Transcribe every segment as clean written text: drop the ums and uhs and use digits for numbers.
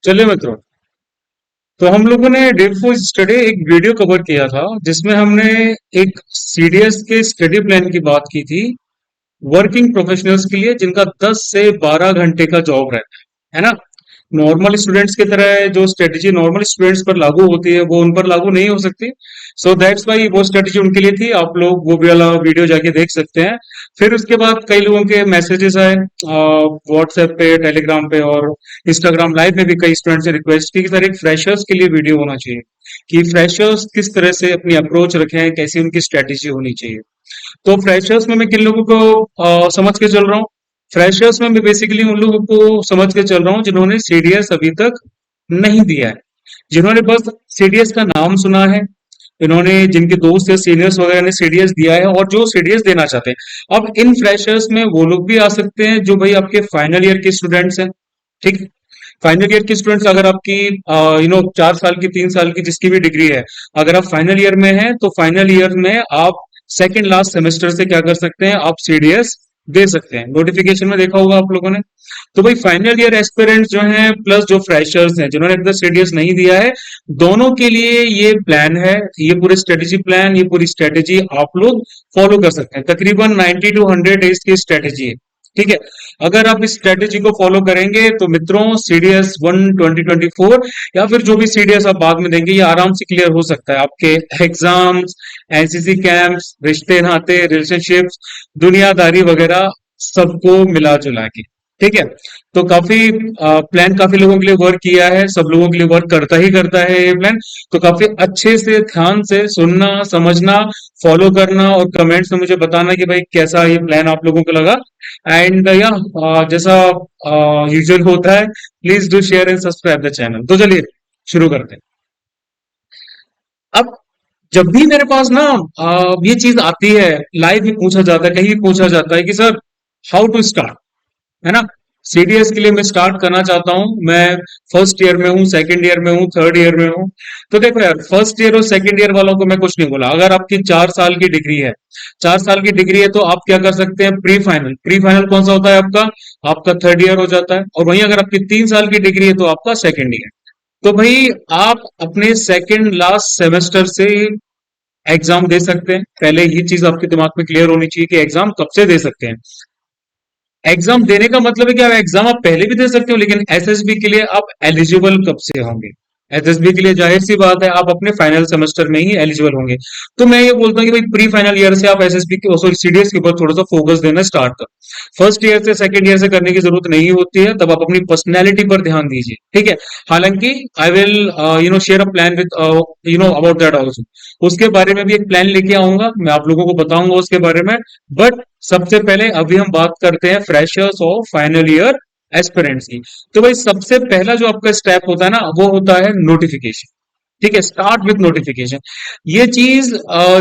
चलिए मित्रों, तो हम लोगों ने डे फोर स्टडी एक वीडियो कवर किया था जिसमें हमने एक सीडीएस के स्टडी प्लान की बात की थी वर्किंग प्रोफेशनल्स के लिए जिनका 10 से 12 घंटे का जॉब रहता है ना। नॉर्मल स्टूडेंट्स की तरह जो स्ट्रेटेजी नॉर्मल स्टूडेंट्स पर लागू होती है वो उन पर लागू नहीं हो सकती। सो दैट्स वाई वो स्ट्रेटेजी उनके लिए थी। आप लोग वो भी वाला वीडियो जाके देख सकते हैं। फिर उसके बाद कई लोगों के मैसेजेस आए व्हाट्सएप पे, टेलीग्राम पे और इंस्टाग्राम लाइव में भी कई स्टूडेंट्स ने रिक्वेस्ट की कि सर एक फ्रेशर्स के लिए वीडियो होना चाहिए कि फ्रेशर्स किस तरह से अपनी अप्रोच रखें, कैसी उनकी स्ट्रेटेजी होनी चाहिए। तो फ्रेशर्स में मैं किन लोगों को समझ के चल रहा हूँ? फ्रेशर्स में मैं बेसिकली उन लोगों को समझ के चल रहा हूँ जिन्होंने सीडीएस अभी तक नहीं दिया है, जिन्होंने बस सीडीएस का नाम सुना है, इन्होंने जिनके दोस्त या सीनियर्स वगैरह ने सीडीएस दिया है और जो सीडीएस देना चाहते हैं। अब इन फ्रेशर्स में वो लोग भी आ सकते हैं जो भाई आपके फाइनल ईयर के स्टूडेंट्स हैं। ठीक, फाइनल ईयर के स्टूडेंट्स अगर आपकी 4 साल की 3 साल की जिसकी भी डिग्री है, अगर आप फाइनल ईयर में हैं तो फाइनल ईयर में आप सेकेंड लास्ट सेमेस्टर से क्या कर सकते हैं, आप सीडीएस दे सकते हैं। नोटिफिकेशन में देखा होगा आप लोगों ने। तो भाई फाइनल ईयर एस्पिरेंट्स जो हैं प्लस जो फ्रेशर्स हैं जिन्होंने अभी तक सीडीएस नहीं दिया है, दोनों के लिए ये प्लान है। ये पूरे स्ट्रेटेजी प्लान, ये पूरी स्ट्रेटेजी आप लोग फॉलो कर सकते हैं। तकरीबन 90 टू 100 डेज की स्ट्रेटेजी है। ठीक है, अगर आप इस स्ट्रेटेजी को फॉलो करेंगे तो मित्रों सीडीएस 2024 या फिर जो भी सीडीएस आप बाद में देंगे ये आराम से क्लियर हो सकता है। आपके एग्जाम्स, एनसीसी कैंप्स, रिश्ते नाते, रिलेशनशिप्स, दुनियादारी वगैरह सबको मिला जुला के। ठीक है, तो काफी प्लान काफी लोगों के लिए वर्क किया है, सब लोगों के लिए वर्क करता है ये प्लान। तो काफी अच्छे से ध्यान से सुनना, समझना, फॉलो करना और कमेंट्स में मुझे बताना कि भाई कैसा ये प्लान आप लोगों को लगा। एंड या जैसा यूजुअल होता है, please do share and subscribe the channel. तो चलिए शुरू करते हैं। अब जब भी मेरे पास ना ये चीज आती है, लाइव भी पूछा जाता है, कहीं भी पूछा जाता है कि सर हाउ टू स्टार्ट, है ना। सीडीएस के लिए मैं स्टार्ट करना चाहता हूं, मैं फर्स्ट ईयर में हूँ, सेकंड ईयर में हूँ, थर्ड ईयर में हूँ। तो देखो यार, फर्स्ट ईयर और सेकंड ईयर वालों को मैं कुछ नहीं बोला। अगर आपकी 4 साल की डिग्री है, 4 साल की डिग्री है तो आप क्या कर सकते हैं, प्री फाइनल। प्री फाइनल कौन सा होता है आपका? आपका थर्ड ईयर हो जाता है। और वहीं अगर आपकी 3 साल की डिग्री है तो आपका सेकंड ईयर। तो भाई आप अपने सेकंड लास्ट सेमेस्टर से एग्जाम दे सकते हैं। पहले ये चीज आपके दिमाग में क्लियर होनी चाहिए कि एग्जाम कब से दे सकते हैं। एग्जाम देने का मतलब है कि आप एग्जाम आप पहले भी दे सकते हो, लेकिन एसएसबी के लिए आप एलिजिबल कब से होंगे? एसएसबी के लिए जाहिर सी बात है आप अपने फाइनल सेमेस्टर में ही एलिजिबल होंगे। तो मैं ये बोलता हूँ कि भाई प्री फाइनल ईयर से आप एसएसबी के सॉरी सीडीएस के ऊपर थोड़ा सा फोकस देना स्टार्ट कर। फर्स्ट ईयर से सेकंड ईयर से करने की जरूरत नहीं होती है, तब आप अपनी पर्सनैलिटी पर ध्यान दीजिए। ठीक है, हालांकि I will share a plan with about that also. उसके बारे में भी एक प्लान लेके आऊंगा, मैं आप लोगों को बताऊंगा उसके बारे में। बट सबसे पहले अभी हम बात करते हैं फ्रेशर्स और फाइनल ईयर एस्पिरेंट्स की। तो भाई सबसे पहला जो आपका स्टेप होता है ना, वो होता है नोटिफिकेशन। ठीक है, स्टार्ट विथ नोटिफिकेशन। ये चीज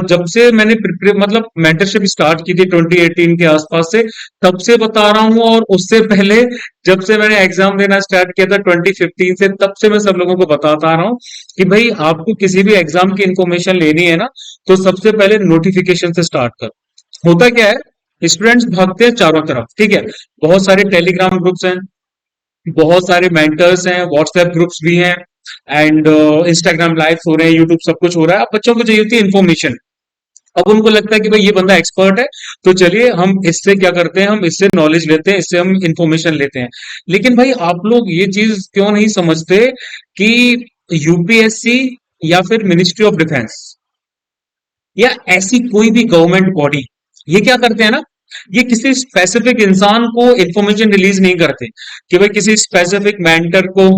जब से मैंने मतलब मेंटरशिप स्टार्ट की थी 2018 के आसपास से, तब से बता रहा हूं। और उससे पहले जब से मैंने एग्जाम देना स्टार्ट किया था 2015 से, तब से मैं सब लोगों को बताता आ रहा हूं कि भाई आपको किसी भी एग्जाम की इंफॉर्मेशन लेनी है ना, तो सबसे पहले नोटिफिकेशन से स्टार्ट कर। होता क्या है, स्टूडेंट्स भागते हैं चारों तरफ। ठीक है, बहुत सारे टेलीग्राम ग्रुप्स हैं, बहुत सारे मेंटर्स हैं, व्हाट्सएप ग्रुप्स भी हैं, एंड इंस्टाग्राम लाइव हो रहे हैं, यूट्यूब सब कुछ हो रहा है। अब बच्चों को चाहिए होती है इन्फॉर्मेशन। अब उनको लगता है कि भाई ये बंदा एक्सपर्ट है, तो चलिए हम इससे क्या करते हैं, हम इससे नॉलेज लेते हैं, इससे हम इंफॉर्मेशन लेते हैं। लेकिन भाई आप लोग ये चीज क्यों नहीं समझते कि यूपीएससी या फिर मिनिस्ट्री ऑफ डिफेंस या ऐसी कोई भी गवर्नमेंट बॉडी, ये क्या करते हैं ना, ये किसी स्पेसिफिक इंसान को इंफॉर्मेशन रिलीज नहीं करते कि भाई किसी स्पेसिफिक मेंटर को,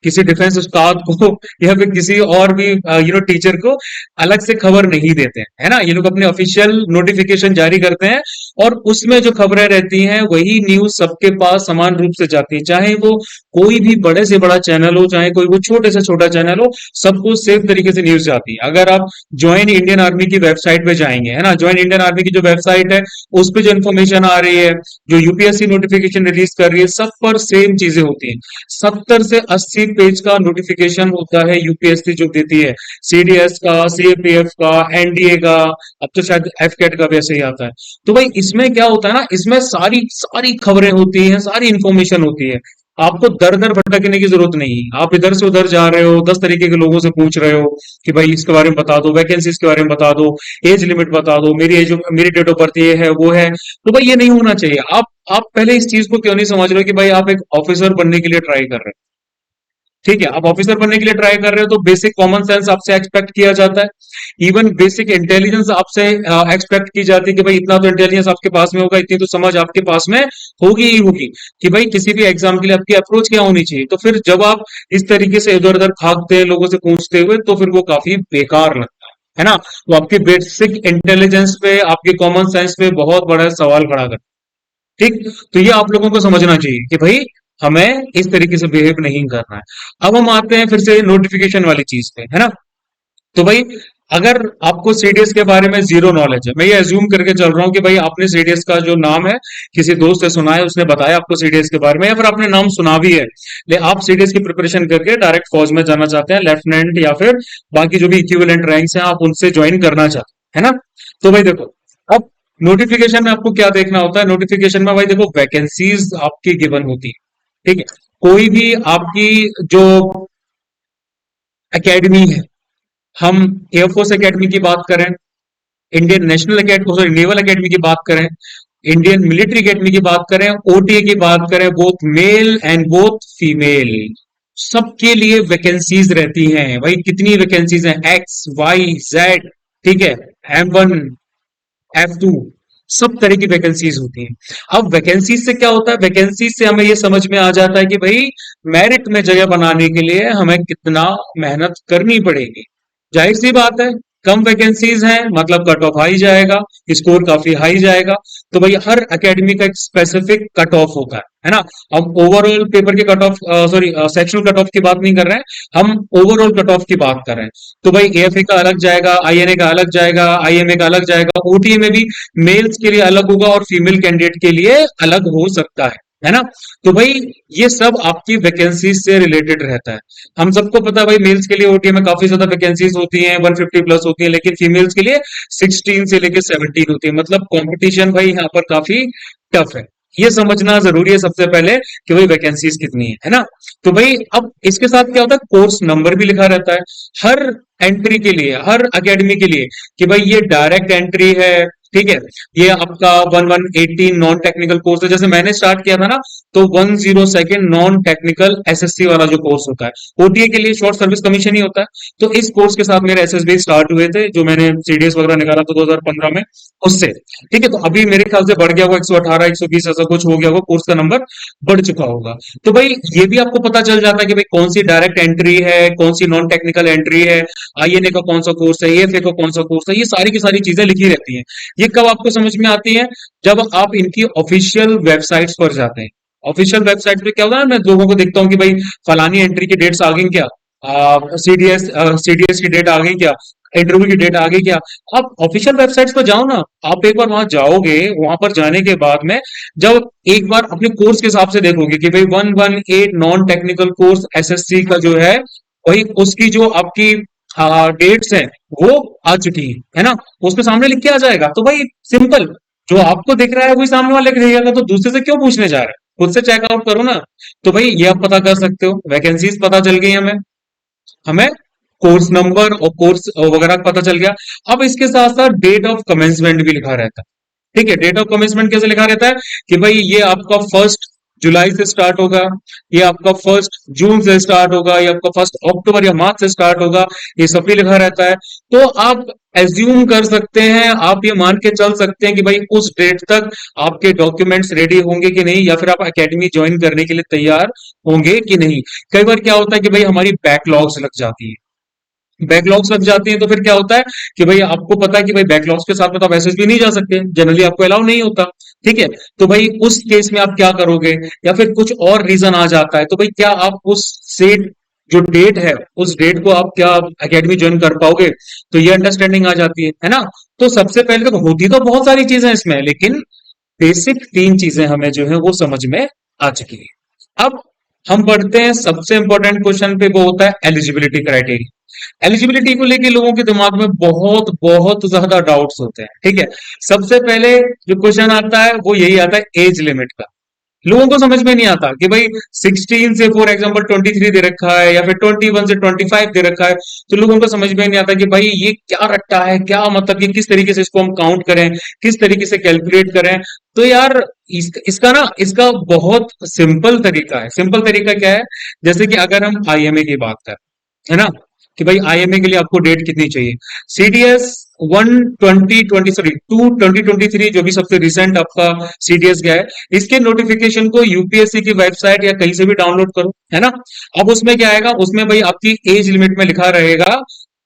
किसी डिफेंस उस्ताद को या फिर किसी और भी टीचर को अलग से खबर नहीं देते हैं, है ना। ये लोग अपने ऑफिशियल नोटिफिकेशन जारी करते हैं और उसमें जो खबरें रहती हैं वही न्यूज सबके पास समान रूप से जाती है। चाहे वो कोई भी बड़े से बड़ा चैनल हो, चाहे कोई वो छोटे से छोटा चैनल हो, सबको सेम तरीके से न्यूज जाती है। अगर आप ज्वाइन इंडियन आर्मी की वेबसाइट पे जाएंगे, है ना, ज्वाइन इंडियन आर्मी की जो वेबसाइट है उस पर जो इन्फॉर्मेशन आ रही है, जो यूपीएससी नोटिफिकेशन रिलीज कर रही है, सब पर सेम चीजें होती हैं। 70 से 80 पेज का नोटिफिकेशन होता है यूपीएससी जो देती है, सीडीएस का, सीएपीएफ का, एनडीए का, अब तो शायद एफकेट का भी ऐसे ही आता है। तो भाई इसमें क्या होता है ना, इसमें सारी सारी खबरें होती हैं, सारी इंफॉर्मेशन होती है। आपको दर दर भटकने की जरूरत नहीं है। आप इधर से उधर जा रहे हो, 10 तरीके के लोगों से पूछ रहे हो कि भाई इसके बारे में बता दो, वैकेंसीज के बारे में बता दो, एज लिमिट बता दो, मेरी डेट ऑफ बर्थ ये है वो है। तो भाई ये नहीं होना चाहिए। आप पहले इस चीज को क्यों नहीं समझ रहे हो कि भाई आप एक ऑफिसर बनने के लिए ट्राई कर रहे हो। ठीक है, आप ऑफिसर बनने के लिए ट्राई कर रहे हो तो बेसिक कॉमन सेंस आपसे एक्सपेक्ट किया जाता है। इवन बेसिक इंटेलिजेंस आपसे एक्सपेक्ट की जाती है कि भाई इतना तो इंटेलिजेंस आपके पास में होगा, इतनी तो समझ आपके पास में होगी ही होगी कि भाई किसी भी एग्जाम के लिए आपकी अप्रोच क्या होनी चाहिए। तो फिर जब आप इस तरीके से इधर उधर भागते हैं लोगों से पूछते हुए, तो फिर वो काफी बेकार लगता है ना। वो आपकी बेसिक इंटेलिजेंस पे, आपके कॉमन सेंस पे बहुत बड़ा सवाल खड़ा करता है। ठीक, तो ये आप लोगों को समझना चाहिए कि भाई हमें इस तरीके से बिहेव नहीं करना है। अब हम आते हैं फिर से नोटिफिकेशन वाली चीज पे, है ना। तो भाई अगर आपको सीडीएस के बारे में जीरो नॉलेज है, मैं ये अज्यूम करके चल रहा हूँ कि भाई आपने सीडीएस का जो नाम है किसी दोस्त से सुना है, उसने बताया आपको सीडीएस के बारे में, या फिर आपने नाम सुना भी है, ले आप सीडीएस की प्रिपरेशन करके डायरेक्ट फौज में जाना चाहते हैं, लेफ्टिनेंट या फिर बाकी जो भी इक्विवेलेंट रैंक्स हैं आप उनसे ज्वाइन करना चाहते हैं, है ना। तो भाई देखो, अब नोटिफिकेशन में आपको क्या देखना होता है। नोटिफिकेशन में भाई देखो वैकेंसीज आपकी गिवन होती है। ठीक है, कोई भी आपकी जो एकेडमी है, हम एयरफोर्स एकेडमी की बात करें, Indian national academy, sorry naval academy की बात करें, इंडियन मिलिट्री एकेडमी की बात करें, ओटीए की बात करें, both male and both female, सबके लिए वैकेंसीज रहती हैं भाई। कितनी वैकेंसीज हैं, एक्स वाई जेड, ठीक है, M1 F2, सब तरह की वैकेंसीज होती हैं। अब वैकेंसीज से क्या होता है, वैकेंसीज से हमें ये समझ में आ जाता है कि भाई मेरिट में जगह बनाने के लिए हमें कितना मेहनत करनी पड़ेगी। जाहिर सी बात है, कम वैकेंसीज हैं मतलब कट ऑफ हाई जाएगा, स्कोर काफी हाई जाएगा। तो भाई हर एकेडमी का एक स्पेसिफिक कट ऑफ होता है ना। हम ओवरऑल पेपर के cut off, sorry sectional cut off की बात नहीं कर रहे हैं, हम ओवरऑल कट ऑफ की बात कर रहे हैं। तो भाई एएफए का अलग जाएगा, आईएनए का अलग जाएगा, आईएमए का अलग जाएगा, ओटीए में भी मेल्स के लिए अलग होगा और फीमेल कैंडिडेट के लिए अलग हो सकता है ना। तो भाई ये सब आपकी वैकेंसीज से रिलेटेड रहता है। हम सबको पता है भाई मेल्स के लिए ओटीए में काफी ज्यादा वैकेंसीज होती हैं, 150 प्लस होती है, लेकिन फीमेल्स के लिए 16 से लेकर 17 होती है। मतलब कंपटीशन भाई यहाँ पर काफी टफ है। ये समझना जरूरी है सबसे पहले कि भाई वैकेंसीज कितनी है ना। तो भाई अब इसके साथ क्या होता है, कोर्स नंबर भी लिखा रहता है हर एंट्री के लिए, हर एकेडमी के लिए, कि भाई ये डायरेक्ट एंट्री है, ठीक है, ये आपका 1118 नॉन टेक्निकल कोर्स है। जैसे मैंने स्टार्ट किया था ना, तो 102 नॉन टेक्निकल एसएससी वाला जो कोर्स होता है, ओटीए के लिए शॉर्ट सर्विस कमीशन ही होता है। तो इस कोर्स के साथ मेरे एसएसबी स्टार्ट हुए थे, जो मैंने सीडीएस वगैरह निकाला था 2015 में, उससे। ठीक है, तो अभी मेरे ख्याल से बढ़ गया होगा 118 120 ऐसा कुछ हो गया होगा, कोर्स का नंबर बढ़ चुका होगा। तो भाई ये भी आपको पता चल जाता है कि भाई कौन सी डायरेक्ट एंट्री है, कौन सी नॉन टेक्निकल एंट्री है, आईएनए का कौन सा कोर्स है, एएफए का कौन सा कोर्स है, ये सारी की सारी चीजें लिखी रहती हैं। ये कब आपको समझ में आती है, जब आप इनकी ऑफिशियल वेबसाइट्स पर जाते हैं। ऑफिशियल वेबसाइट पे क्या होता है, मैं लोगों को देखता हूँ कि भाई फलानी एंट्री की डेट्स आ गई क्या, सीडीएस की डेट आ गई क्या, इंटरव्यू की डेट आ गई क्या। आप ऑफिशियल वेबसाइट्स पर जाओ ना, आप एक बार वहां जाओगे, वहां पर जाने के बाद में जब एक बार अपने कोर्स के हिसाब से देखोगे कि भाई 118 नॉन टेक्निकल कोर्स एसएससी का जो है, वही उसकी जो आपकी डेट्स हैं वो आ चुकी है ना, उसके सामने लिख के आ जाएगा। तो भाई सिंपल, जो आपको दिख रहा है वही सामने वाले लिख देगा, तो दूसरे से क्यों पूछने जा रहा है, खुद से चेकआउट करो ना। तो भाई ये आप पता कर सकते हो, वैकेंसीज पता चल गई हमें, हमें कोर्स नंबर और कोर्स वगैरह पता चल गया। अब इसके साथ साथ डेट ऑफ कमेंसमेंट भी लिखा रहता है। ठीक है, डेट ऑफ कमेंसमेंट कैसे लिखा रहता है कि भाई ये आपका 1 जुलाई से स्टार्ट होगा, ये आपका 1 जून से स्टार्ट होगा, ये आपका 1 अक्टूबर या मार्च से स्टार्ट होगा, ये सब भी लिखा रहता है। तो आप एज्यूम कर सकते हैं, आप ये मान के चल सकते हैं कि भाई उस डेट तक आपके डॉक्यूमेंट्स रेडी होंगे कि नहीं, या फिर आप एकेडमी ज्वाइन करने के लिए तैयार होंगे कि नहीं। कई बार क्या होता है कि भाई हमारी बैकलॉग्स लग जाती है, बैकलॉग्स लग जाती हैं, तो फिर क्या होता है कि भाई आपको पता है कि भाई बैकलॉग्स के साथ में तो आप एसएसबी नहीं जा सकते, जनरली आपको अलाउ नहीं होता। ठीक है, तो भाई उस केस में आप क्या करोगे, या फिर कुछ और रीजन आ जाता है, तो भाई क्या आप उस सेट जो डेट है, उस डेट को आप क्या एकेडमी ज्वाइन कर पाओगे। तो ये अंडरस्टैंडिंग आ जाती है ना। तो सबसे पहले तो होती तो बहुत सारी चीजें इसमें, लेकिन बेसिक 3 चीजें हमें जो है वो समझ में आ चुकी है। अब हम बढ़ते हैं सबसे इंपॉर्टेंट क्वेश्चन पे, वो होता है एलिजिबिलिटी क्राइटेरिया। एलिजिबिलिटी को लेके लोगों के दिमाग में बहुत बहुत ज्यादा डाउट्स होते हैं। ठीक है, सबसे पहले जो क्वेश्चन आता है वो यही आता है एज लिमिट का। लोगों को समझ में नहीं आता कि भाई 16 से फॉर एग्जांपल 23 दे रखा है या फिर 21 से 25 दे रखा है। तो लोगों को समझ में नहीं आता कि भाई ये क्या रट्टा है, क्या मतलब कि किस तरीके से इसको हम काउंट करें, किस तरीके से कैलकुलेट करें। तो यार इसका ना इसका बहुत सिंपल तरीका है। सिंपल तरीका क्या है, जैसे कि अगर हम आईएमए की बात करें, है ना, कि भाई आईएमए के लिए आपको डेट कितनी चाहिए। सीडीएस 1 20 सॉरी 2 2023 जो भी सबसे रिसेंट आपका सीडीएस गया है, इसके नोटिफिकेशन को यूपीएससी की वेबसाइट या कहीं से भी डाउनलोड करो, है ना। अब उसमें क्या आएगा, उसमें भाई आपकी एज लिमिट में लिखा रहेगा,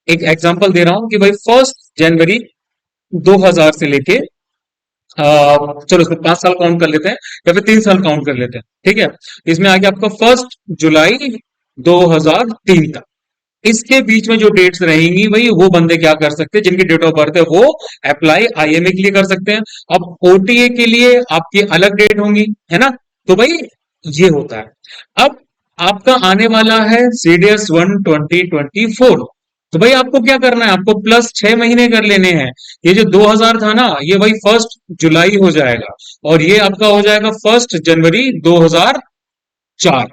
एक एग्जांपल दे रहा हूं कि भाई 1 जनवरी 2000 से लेके चलो इसमें 5 साल काउंट कर लेते हैं या फिर 3 साल काउंट कर लेते हैं, ठीक है। इसमें आ गया आपका 1 जुलाई 2003 तक। इसके बीच में जो डेट्स रहेंगी भाई, वो बंदे क्या कर सकते हैं, जिनकी डेट ऑफ बर्थ है वो अप्लाई आईएमए के लिए कर सकते हैं। अब ओटीए के लिए आपकी अलग डेट होंगी, है ना। तो भाई ये होता है। अब आपका आने वाला है सीडीएस 1 2024। तो भाई आपको क्या करना है, आपको प्लस 6 महीने कर लेने हैं। ये जो 2000 था ना, ये भाई 1 जुलाई हो जाएगा, और ये आपका हो जाएगा 1 जनवरी 2004।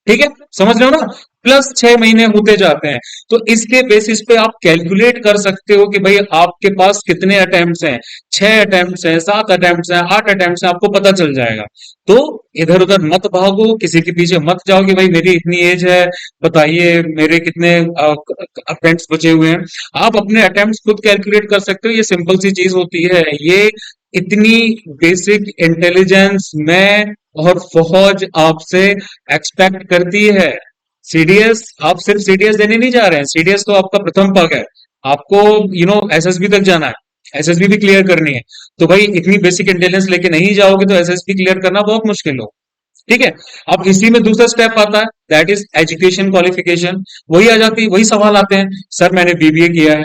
ठीक है, समझ रहे हो ना। प्लस 6 महीने होते जाते हैं। तो इसके बेसिस पे आप कैलकुलेट कर सकते हो कि भाई आपके पास कितने अटेम्प्ट्स हैं, 6 अटेम्प्ट्स हैं, 7 अटेम्प्ट्स हैं, 8 अटेम्प्ट्स हैं, आपको पता चल जाएगा। तो इधर उधर मत भागो, किसी के पीछे मत जाओ कि भाई मेरी इतनी एज है, बताइए मेरे कितने अटेम्प्ट्स बचे हुए हैं। आप अपने अटेम्प्ट्स खुद कैलकुलेट कर सकते हो। ये सिंपल सी चीज होती है। ये इतनी बेसिक इंटेलिजेंस में और फौज आपसे एक्सपेक्ट करती है। सीडीएस, आप सिर्फ सीडीएस देने नहीं जा रहे हैं, सीडीएस तो आपका प्रथम पग है। आपको एसएसबी तक जाना है, एसएसबी भी क्लियर करनी है। तो भाई इतनी बेसिक इंटेलिजेंस लेके नहीं जाओगे तो एसएसबी क्लियर करना बहुत मुश्किल हो। ठीक है। अब इसी में दूसरा स्टेप आता है, दैट इज एजुकेशन क्वालिफिकेशन। वही आ जाती है, वही सवाल आते हैं, सर मैंने बीबीए किया है,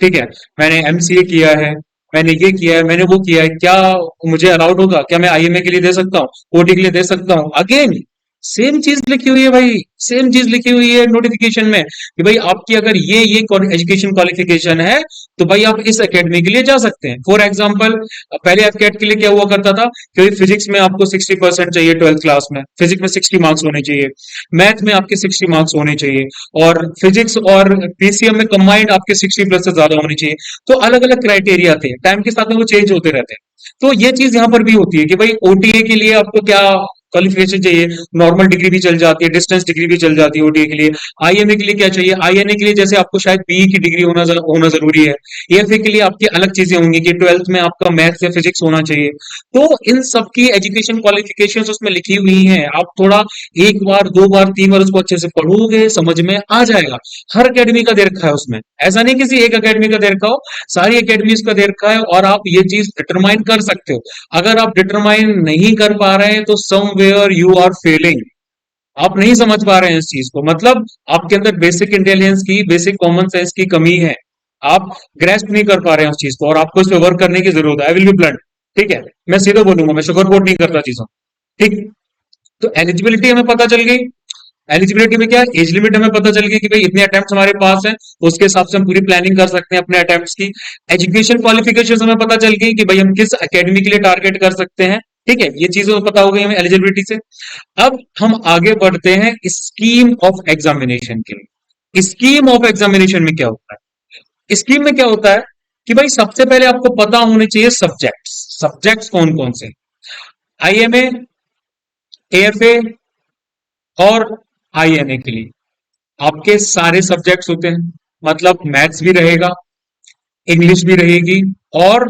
ठीक है, मैंने एमसीए किया है, मैंने ये किया है, मैंने वो किया है, क्या मुझे अलाउड होगा, क्या मैं आईएमए के लिए दे सकता हूँ, ओटी के लिए दे सकता हूँ। अगेन सेम चीज लिखी हुई है भाई, सेम चीज लिखी हुई है नोटिफिकेशन में कि भाई आपकी अगर ये एजुकेशन क्वालिफिकेशन है तो भाई आप इस एकेडमी के लिए जा सकते हैं। फॉर एग्जाम्पल, पहले एफकेट के लिए क्या हुआ करता था कि फिजिक्स में आपको 60% चाहिए, 12th क्लास में फिजिक्स में 60 मार्क्स होने चाहिए, मैथ में आपके 60 मार्क्स होने चाहिए, और फिजिक्स और पीसीएम में कंबाइंड आपके 60+ से ज्यादा होनी चाहिए। तो अलग अलग क्राइटेरिया थे, टाइम के साथ में वो चेंज होते रहते हैं। तो ये चीज यहां पर भी होती है कि भाई ओटीए के लिए आपको क्या क्वालिफिकेशन चाहिए। नॉर्मल डिग्री भी चल जाती है, डिस्टेंस डिग्री भी चल जाती है ओटीए के लिए। आईएमए के लिए क्या चाहिए, आईएनए के लिए जैसे आपको शायद बीई की डिग्री होना जरूरी है। एएफए के लिए आपकी अलग चीजें होंगी कि 12th में आपका मैथ्स या फिजिक्स होना चाहिए। तो इन सब की एजुकेशन क्वालिफिकेशंस उसमें लिखी हुई हैं। आप थोड़ा एक बार, दो बार, तीन बार उसको अच्छे से पढ़ोगे, समझ में आ जाएगा। हर अकेडमी का दे रखा है उसमें, ऐसा नहीं किसी एक अकेडमी का दे रखा हो, सारी अकेडमीज का दे रखा है। और आप ये चीज डिटरमाइन कर सकते हो। अगर आप डिटरमाइन नहीं कर पा रहे हैं तो समवेयर यू आर फेलिंग। आप नहीं समझ पा रहे हैं इस चीज को, मतलब आपके अंदर बेसिक इंटेलिजेंस की, बेसिक कॉमन सेंस की कमी है। आप ग्रेस्प नहीं कर पा रहे हैं उस चीज को, और आपको इस पर वर्क करने की जरूरत है। आई विल बी ब्लंट, ठीक है, मैं सीधे बोलूंगा, मैं शुगर कोट नहीं करता चीजों, ठीक। तो एलिजिबिलिटी हमें पता चल गई। एलिजिबिलिटी में क्या है, एज लिमिट हमें पता चल गई कि भाई इतने अटेम्प्ट्स हमारे पास हैं, उसके हिसाब से हम पूरी प्लानिंग कर सकते हैं अपने अटेम्प्ट्स की। एजुकेशन क्वालिफिकेशन हमें पता चल गई कि भाई हम किस एकेडमी के लिए टारगेट कर सकते हैं, ठीक है, ये चीजें पता हो गई हमें एलिजिबिलिटी से। अब हम आगे बढ़ते हैं स्कीम ऑफ एग्जामिनेशन के लिए। स्कीम ऑफ एग्जामिनेशन में क्या होता है, स्कीम में क्या होता है कि भाई सबसे पहले आपको पता होने चाहिए सब्जेक्ट्स। सब्जेक्ट्स कौन कौन से, आईएमए, एएफए और आईएनए के लिए आपके सारे सब्जेक्ट्स होते हैं। मतलब मैथ्स भी रहेगा, इंग्लिश भी रहेगी, और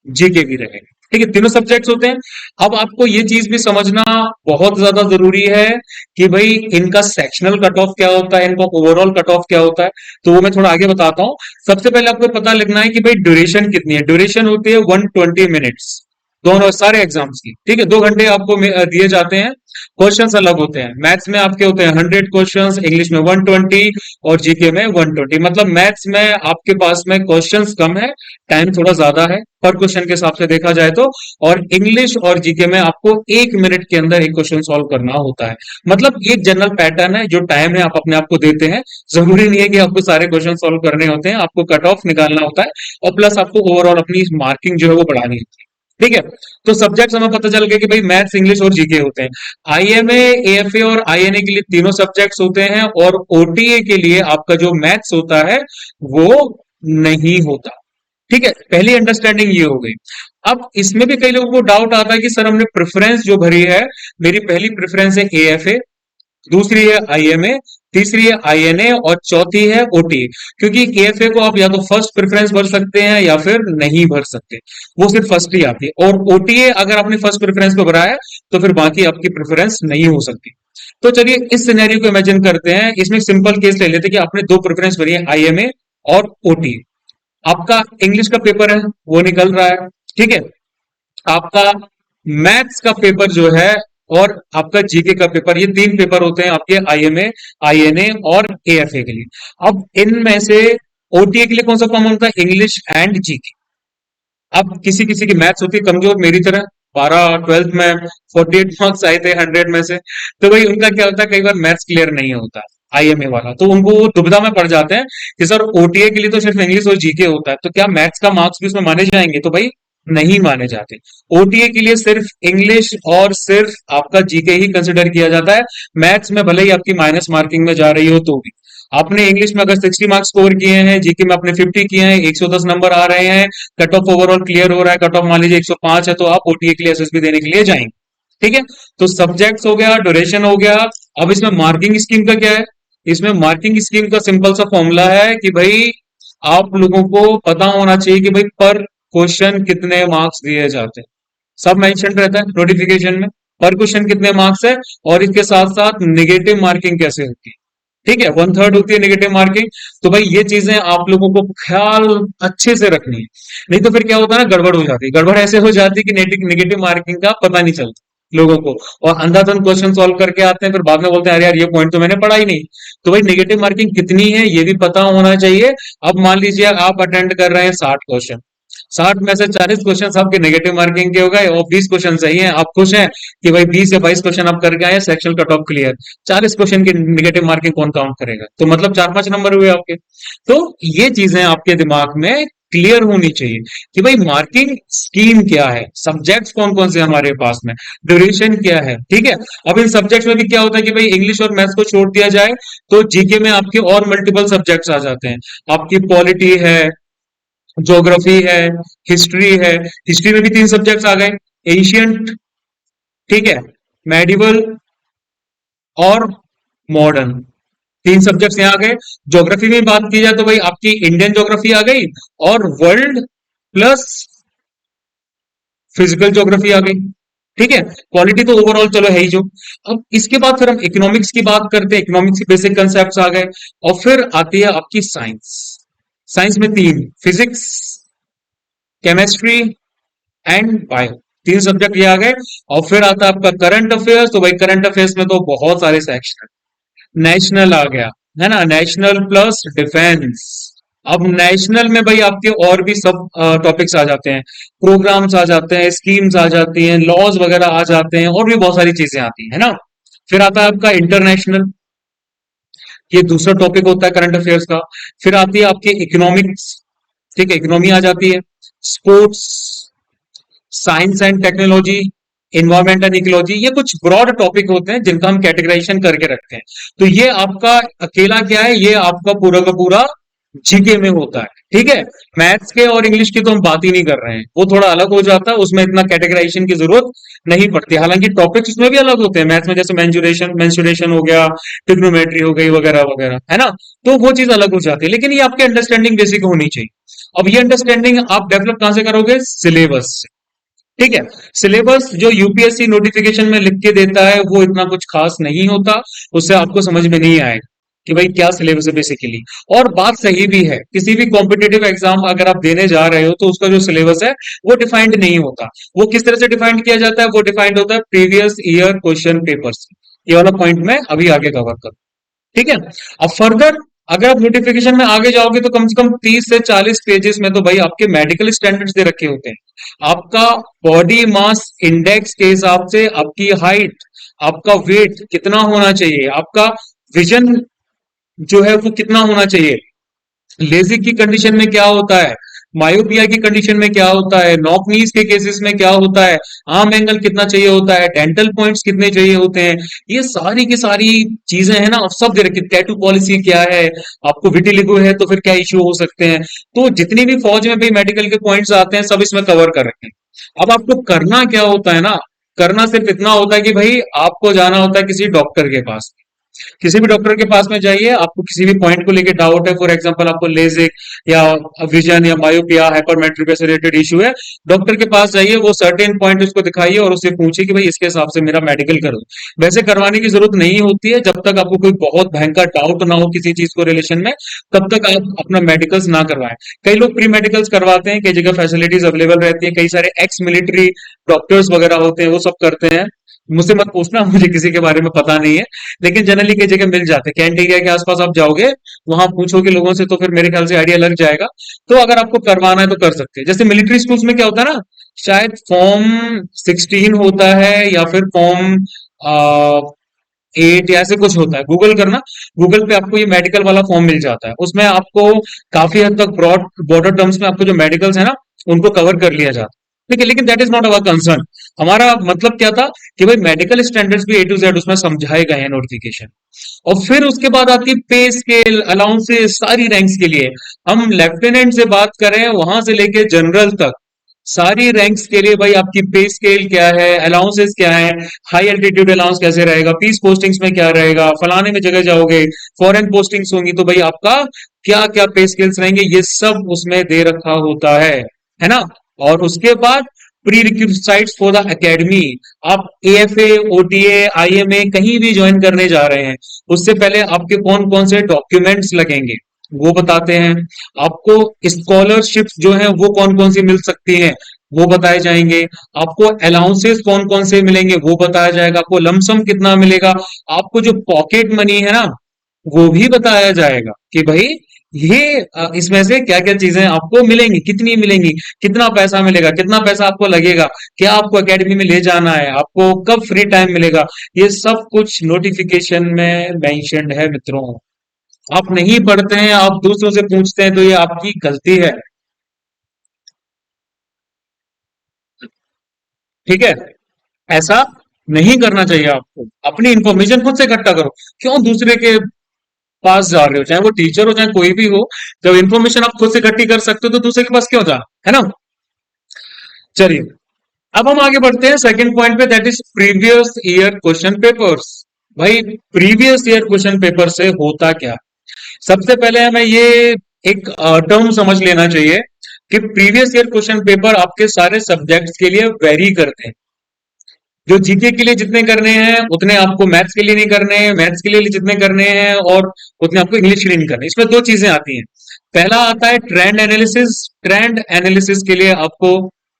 जीके भी रहेगी, ठीक है, तीनों सब्जेक्ट्स होते हैं। अब आपको ये चीज भी समझना बहुत ज्यादा जरूरी है कि भाई इनका सेक्शनल कट ऑफ क्या होता है, इनका ओवरऑल कट ऑफ क्या होता है। तो वो मैं थोड़ा आगे बताता हूं। सबसे पहले आपको पता लगना है कि भाई ड्यूरेशन कितनी है। ड्यूरेशन होती है 120 मिनट्स, दोनों सारे एग्जाम्स की, ठीक है, 2 घंटे आपको दिए जाते हैं। क्वेश्चंस अलग होते हैं, मैथ्स में आपके होते हैं 100 क्वेश्चंस, इंग्लिश में 120 और जीके में 120। मतलब मैथ्स में आपके पास में क्वेश्चंस कम है, टाइम थोड़ा ज्यादा है पर क्वेश्चन के हिसाब से देखा जाए तो। और इंग्लिश और जीके में आपको 1 मिनट के अंदर एक क्वेश्चन सॉल्व करना होता है। मतलब ये जनरल पैटर्न है, जो टाइम है आप अपने आप को देते हैं। जरूरी नहीं है कि आपको सारे क्वेश्चन सॉल्व करने होते हैं, आपको कट ऑफ निकालना होता है, और प्लस आपको ओवरऑल अपनी मार्किंग जो है वो बढ़ानी होती है। ठीक है। तो सब्जेक्ट्स हमें पता चल गया कि भाई मैथ्स, इंग्लिश और जीके होते हैं। आईएमए, एएफए और आईएनए के लिए तीनों सब्जेक्ट्स होते हैं, और ओटीए के लिए आपका जो मैथ्स होता है वो नहीं होता। ठीक है, पहली अंडरस्टैंडिंग ये हो गई। अब इसमें भी कई लोगों को डाउट आता है कि सर हमने प्रेफरेंस जो भरी है, मेरी पहली प्रेफरेंस है एएफए, दूसरी है आईएमए, तीसरी है आईएनए और चौथी है ओटी। क्योंकि एएफए को आप या तो फर्स्ट प्रेफरेंस भर सकते हैं या फिर नहीं भर सकते, वो सिर्फ फर्स्ट ही आती है। और ओटीए अगर आपने फर्स्ट प्रेफरेंस पे भरा है तो फिर बाकी आपकी प्रेफरेंस नहीं हो सकती। तो चलिए इस सिनेरियो को इमेजिन करते हैं। इसमें सिंपल केस ले लेते हैं कि आपने दो प्रेफरेंस भरी है, आईएमए और ओटी। आपका इंग्लिश का पेपर है वो निकल रहा है, ठीक है। आपका मैथ्स का पेपर जो है और आपका जीके का पेपर, ये तीन पेपर होते हैं आपके आईएमए, आईएनए और एएफए के लिए। अब इनमें से ओटीए के लिए कौन सा कॉमन होता है? English and GK. अब किसी किसी की मैथ्स होती है कमजोर, मेरी तरह 12 12th में 48 मार्क्स आए थे 100 में से, तो भाई उनका क्या होता है, कई बार मैथ्स क्लियर नहीं होता आईएमए वाला, तो उनको वो दुविधा में पड़ जाते हैं कि सर ओटीए के लिए तो सिर्फ इंग्लिश और जीके होता है, तो क्या मैथ्स का मार्क्स भी उसमें माने जाएंगे? तो भाई नहीं माने जाते। ओटीए के लिए सिर्फ इंग्लिश और सिर्फ आपका जीके ही कंसिडर किया जाता है। मैथ्स में भले ही आपकी माइनस मार्किंग में जा रही हो तो भी। आपने इंग्लिश में अगर 60 मार्क्स स्कोर किए हैं, जीके में आपने 50 किए हैं, 110 नंबर आ रहे हैं, कट ऑफ ओवरऑल क्लियर हो रहा है, कट ऑफ मान लीजिए 105 है, तो आप ओटीए के लिए एसएसबी देने के लिए जाएंगे। ठीक है, तो सब्जेक्ट्स हो गया, ड्यूरेशन हो गया। अब इसमें मार्किंग स्कीम का क्या है? इसमें मार्किंग स्कीम का सिंपल सा फॉर्मूला है कि भाई आप लोगों को पता होना चाहिए कि भाई पर क्वेश्चन कितने मार्क्स दिए जाते हैं। सब मेंशन रहता है नोटिफिकेशन में, पर क्वेश्चन कितने मार्क्स है, और इसके साथ साथ निगेटिव मार्किंग कैसे होती है। ठीक है, 1/3 होती है नेगेटिव मार्किंग। तो भाई ये चीजें आप लोगों को ख्याल अच्छे से रखनी है, नहीं तो फिर क्या होता है ना, गड़बड़ हो जाती है। गड़बड़ ऐसे हो जाती है कि नेगेटिव मार्किंग का पता नहीं चलता लोगों को, और अंधाधुंध क्वेश्चन सॉल्व करके आते हैं, फिर बाद में बोलते हैं अरे यार ये पॉइंट तो मैंने पढ़ा ही नहीं। तो भाई नेगेटिव मार्किंग कितनी है ये भी पता होना चाहिए। अब मान लीजिए आप अटेंड कर रहे हैं 60 क्वेश्चन, 60 में से 40 क्वेश्चन आपके नेगेटिव मार्किंग के हो गए और 20 क्वेश्चन सही हैं, आप खुश हैं कि भाई 20 या 22 क्वेश्चन आप करके आए, section cut off clear. 40 question की नेगेटिव मार्किंग कौन काउंट करेगा? तो मतलब 4 5 नंबर हुए आपके। तो ये चीजें आपके दिमाग में क्लियर होनी चाहिए कि भाई मार्किंग स्कीम क्या है, सब्जेक्ट्स कौन कौन से हमारे पास में, ड्यूरेशन क्या है। ठीक है, अब इन सब्जेक्ट्स में भी क्या होता है कि भाई इंग्लिश और मैथ्स को छोड़ दिया जाए तो जीके में आपके और मल्टीपल सब्जेक्ट्स आ जाते हैं। आपकी पॉलिटी है, ज्योग्राफी है, हिस्ट्री है। हिस्ट्री में भी 3 सब्जेक्ट्स आ गए, एशियंट, ठीक है, मेडिवल और मॉडर्न। 3 सब्जेक्ट्स यहाँ आ गए। ज्योग्राफी में बात की जाए तो भाई आपकी इंडियन ज्योग्राफी आ गई और वर्ल्ड प्लस फिजिकल ज्योग्राफी आ गई। ठीक है, क्वालिटी तो ओवरऑल चलो है ही जो। अब इसके बाद फिर हम इकोनॉमिक्स की बात करते हैं, इकोनॉमिक्स के बेसिक कंसेप्ट आ गए। और फिर आती है आपकी साइंस। साइंस में 3, physics, chemistry and bio, 3 subject ये आ गए। और फिर आता है आपका करंट अफेयर्स। तो भाई करंट अफेयर्स में तो बहुत सारे सेक्शन, नेशनल आ गया, है ना, नेशनल प्लस डिफेंस। अब नेशनल में भाई आपके और भी सब टॉपिक्स आ जाते हैं, प्रोग्राम्स आ जाते हैं, स्कीम्स आ जाती हैं, लॉज वगैरह आ जाते हैं, और भी बहुत सारी चीजें आती है ना। फिर आता है आपका इंटरनेशनल, ये दूसरा टॉपिक होता है करंट अफेयर्स का। फिर आती है आपकी इकोनॉमिक्स, ठीक है, इकोनॉमी आ जाती है, sports, science and technology, environment and ecology. ये कुछ ब्रॉड टॉपिक होते हैं जिनका हम कैटेगराइजेशन करके रखते हैं। तो ये आपका अकेला क्या है, ये आपका पूरा का पूरा जीके में होता है। ठीक है, मैथ्स के और इंग्लिश की तो हम बात ही नहीं कर रहे हैं, वो थोड़ा अलग हो जाता है, उसमें इतना कैटेगराइजेशन की जरूरत नहीं पड़ती। हालांकि टॉपिक्स उसमें भी अलग होते हैं, मैथ्स में जैसे मेंसुरेशन हो गया, ट्रिग्नोमेट्री हो गई वगैरह वगैरह, है ना। तो वो चीज अलग हो जाती है, लेकिन ये आपकी अंडरस्टैंडिंग बेसिक होनी चाहिए। अब ये अंडरस्टैंडिंग आप डेवलप कहां से करोगे? सिलेबस से। ठीक है, सिलेबस जो यूपीएससी नोटिफिकेशन में लिख के देता है वो इतना कुछ खास नहीं होता, उससे आपको समझ में नहीं आएगा कि भाई क्या सिलेबस है बेसिकली। और बात सही भी है, किसी भी कॉम्पिटेटिव एग्जाम अगर आप देने जा रहे हो तो उसका जो सिलेबस है वो डिफाइंड नहीं होता। वो किस तरह से डिफाइंड किया जाता है? वो डिफाइंड होता है प्रीवियस ईयर क्वेश्चन पेपर्स। ये वाला पॉइंट मैं अभी आगे कवर करूँ। ठीक है, अब फर्दर अगर आप नोटिफिकेशन में आगे जाओगे तो कम से कम 30 से 40 पेजेस में तो भाई आपके मेडिकल स्टैंडर्ड्स दे रखे होते हैं। आपका बॉडी मास इंडेक्स के हिसाब से आपकी हाइट, आपका वेट कितना होना चाहिए, आपका विजन जो है वो कितना होना चाहिए, लेजिक की कंडीशन में क्या होता है, मायोपिया की कंडीशन में क्या होता है, नॉक नीज के केसेस में क्या होता है, आर्म एंगल कितना चाहिए होता है, डेंटल पॉइंट्स कितने चाहिए होते हैं, ये सारी की सारी चीजें हैं ना, सब दे रखी। टैटू पॉलिसी क्या है, आपको विटिलिगो है तो फिर क्या इश्यू हो सकते हैं। तो जितनी भी फौज में भी मेडिकल के पॉइंट्स आते हैं सब इसमें कवर कर रखे हैं। अब आपको करना क्या होता है ना, करना सिर्फ इतना होता है कि भाई आपको जाना होता है किसी डॉक्टर के पास। किसी भी डॉक्टर के पास में जाइए, आपको किसी भी पॉइंट को लेके डाउट है, फॉर एग्जांपल आपको लेजिक या विजन या मायोपिया हाइपरमेट्रिक से रिलेटेड इशू है, डॉक्टर के पास जाइए, वो सर्टेन पॉइंट उसको दिखाइए और उससे पूछिए कि भाई इसके हिसाब से मेरा मेडिकल करो। वैसे करवाने की जरूरत नहीं होती है, जब तक आपको कोई बहुत भयंकर डाउट ना हो किसी चीज को रिलेशन में, तब तक आप अपना मेडिकल्स ना करवाएं। कई लोग प्री मेडिकल्स करवाते हैं, कई जगह फैसिलिटीज अवेलेबल रहती है, कई सारे एक्स मिलिट्री डॉक्टर्स वगैरह होते हैं, वो सब करते हैं। मुझसे मत पूछना, मुझे किसी के बारे में पता नहीं है, लेकिन जनरली कई जगह मिल जाते हैं। कैंट एरिया के आसपास आप जाओगे, वहां पूछोगे लोगों से, तो फिर मेरे ख्याल से आइडिया लग जाएगा। तो अगर आपको करवाना है तो कर सकते हैं। जैसे मिलिट्री स्कूल्स में क्या होता है ना, शायद फॉर्म 16 होता है या फिर फॉर्म 8 या ऐसे कुछ होता है, गूगल करना, गूगल पे आपको ये मेडिकल वाला फॉर्म मिल जाता है। उसमें आपको काफी हद तक ब्रॉड बॉर्डर टर्म्स में आपको जो मेडिकल्स है ना, उनको कवर कर लिया जाता है। ठीक है, लेकिन that is not our concern. हमारा मतलब क्या था कि भाई मेडिकल स्टैंडर्ड्स भी A to Z उसमें समझाए गए हैं नोटिफिकेशन। और फिर उसके बाद आती है पे स्केल, अलाउंसेस, सारी रैंक्स के लिए। हम लेफ्टिनेंट से बात करें वहां से लेके जनरल तक, सारी रैंक्स के लिए भाई आपकी पे स्केल क्या है, अलाउंसेस क्या है, हाई एल्टीट्यूड अलाउंस कैसे रहेगा, पीस पोस्टिंग्स में क्या रहेगा, फलाने में जगह जाओगे फॉरेन पोस्टिंग्स होंगी तो भाई आपका क्या क्या पे स्केल्स रहेंगे, ये सब उसमें दे रखा होता है ना। और उसके बाद pre requisites for the academy, आप AFA, OTA, IMA कहीं भी ज्वाइन करने जा रहे हैं, उससे पहले आपके कौन कौन से डॉक्यूमेंट्स लगेंगे वो बताते हैं। आपको स्कॉलरशिप जो है वो कौन कौन सी मिल सकती हैं वो बताए जाएंगे। आपको अलाउंसेस कौन कौन से मिलेंगे वो बताया जाएगा। आपको लमसम कितना मिलेगा, आपको जो पॉकेट मनी है ना वो भी बताया जाएगा कि भाई ये इसमें से क्या क्या चीजें आपको मिलेंगी, कितनी मिलेंगी, कितना पैसा मिलेगा, कितना पैसा आपको लगेगा, क्या आपको एकेडमी में ले जाना है, आपको कब फ्री टाइम मिलेगा, ये सब कुछ नोटिफिकेशन में मेंशन्ड है मित्रों। आप नहीं पढ़ते हैं, आप दूसरों से पूछते हैं, तो ये आपकी गलती है। ठीक है, ऐसा नहीं करना चाहिए आपको। अपनी इंफॉर्मेशन खुद से इकट्ठा करो, क्यों दूसरे के पास जा रहे हो, चाहे वो टीचर हो चाहे कोई भी हो। जब इंफॉर्मेशन आप खुद से इकट्ठी कर सकते हो तो दूसरे के पास क्यों जाना, है ना। चलिए, अब हम आगे बढ़ते हैं सेकंड पॉइंट पे, that is previous year question papers. भाई प्रीवियस ईयर क्वेश्चन पेपर से होता क्या। सबसे पहले हमें ये एक टर्म समझ लेना चाहिए कि प्रीवियस ईयर क्वेश्चन पेपर आपके सारे सब्जेक्ट्स के लिए वेरी करते हैं। जो जीके के लिए जितने करने हैं उतने आपको मैथ्स के लिए नहीं करने हैं, मैथ्स के लिए जितने करने हैं और उतने आपको इंग्लिश के लिए नहीं करने। इसमें दो चीजें आती हैं। पहला आता है ट्रेंड एनालिसिस। ट्रेंड एनालिसिस के लिए आपको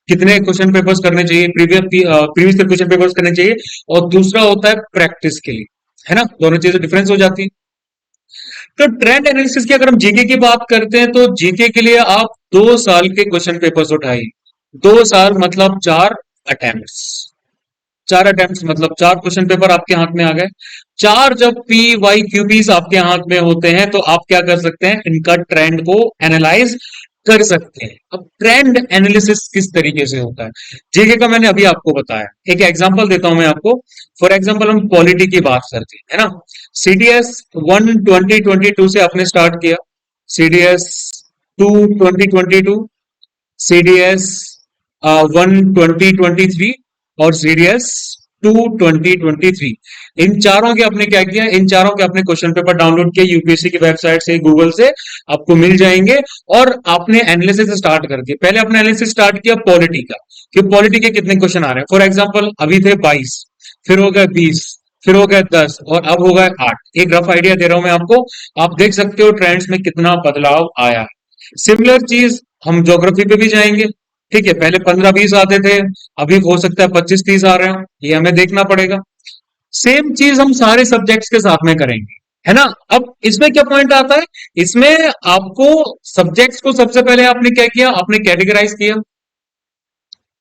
कितने क्वेश्चन पेपर्स करने चाहिए, प्रीवियस क्वेश्चन पेपर्स करने चाहिए। और दूसरा होता है प्रैक्टिस के लिए, है ना, दोनों चीजें डिफरेंस हो जाती है। तो ट्रेंड एनालिसिस की अगर हम जीके की बात करते हैं तो जीके के लिए आप 2 साल के क्वेश्चन पेपर्स उठाइए। 2 साल मतलब 4 अटेम्प्ट। 4 अटेम्प्ट मतलब 4 क्वेश्चन पेपर आपके हाथ में आ गए। चार जब PYQPs आपके हाथ में होते हैं तो आप क्या कर सकते हैं, इनका ट्रेंड को एनालाइज कर सकते हैं। अब ट्रेंड एनालिसिस किस तरीके से होता है, जीके का मैंने अभी आपको बताया। एक एग्जांपल देता हूं मैं आपको। फॉर एग्जांपल हम पॉलिटी की बात करते हैं, है ना। CDS 1 2022 से आपने स्टार्ट किया, CDS 2 2022, CDS 1 2023 और CDS 2 2023। इन चारों के आपने क्या किया, इन चारों के अपने क्वेश्चन पेपर डाउनलोड किए यूपीएससी की वेबसाइट से, गूगल से आपको मिल जाएंगे। और आपने एनालिसिस स्टार्ट कर दिया। पहले आपने एनालिसिस स्टार्ट किया पॉलिटी का, कि पॉलिटी के कितने क्वेश्चन आ रहे हैं। फॉर एग्जाम्पल अभी थे 22, फिर हो गए 20, फिर हो गए 10 और अब हो गए 8। एक रफ आइडिया दे रहा हूं मैं आपको, आप देख सकते हो ट्रेंड्स में कितना बदलाव आया है। सिमिलर चीज हम ज्योग्राफी पे भी जाएंगे। ठीक है, पहले 15-20 आते थे, अभी हो सकता है 25-30 आ रहे हो, ये हमें देखना पड़ेगा। सेम चीज हम सारे सब्जेक्ट्स के साथ में करेंगे, है ना। अब इसमें क्या पॉइंट आता है, इसमें आपको सब्जेक्ट्स को सबसे पहले आपने क्या किया, आपने कैटेगराइज किया।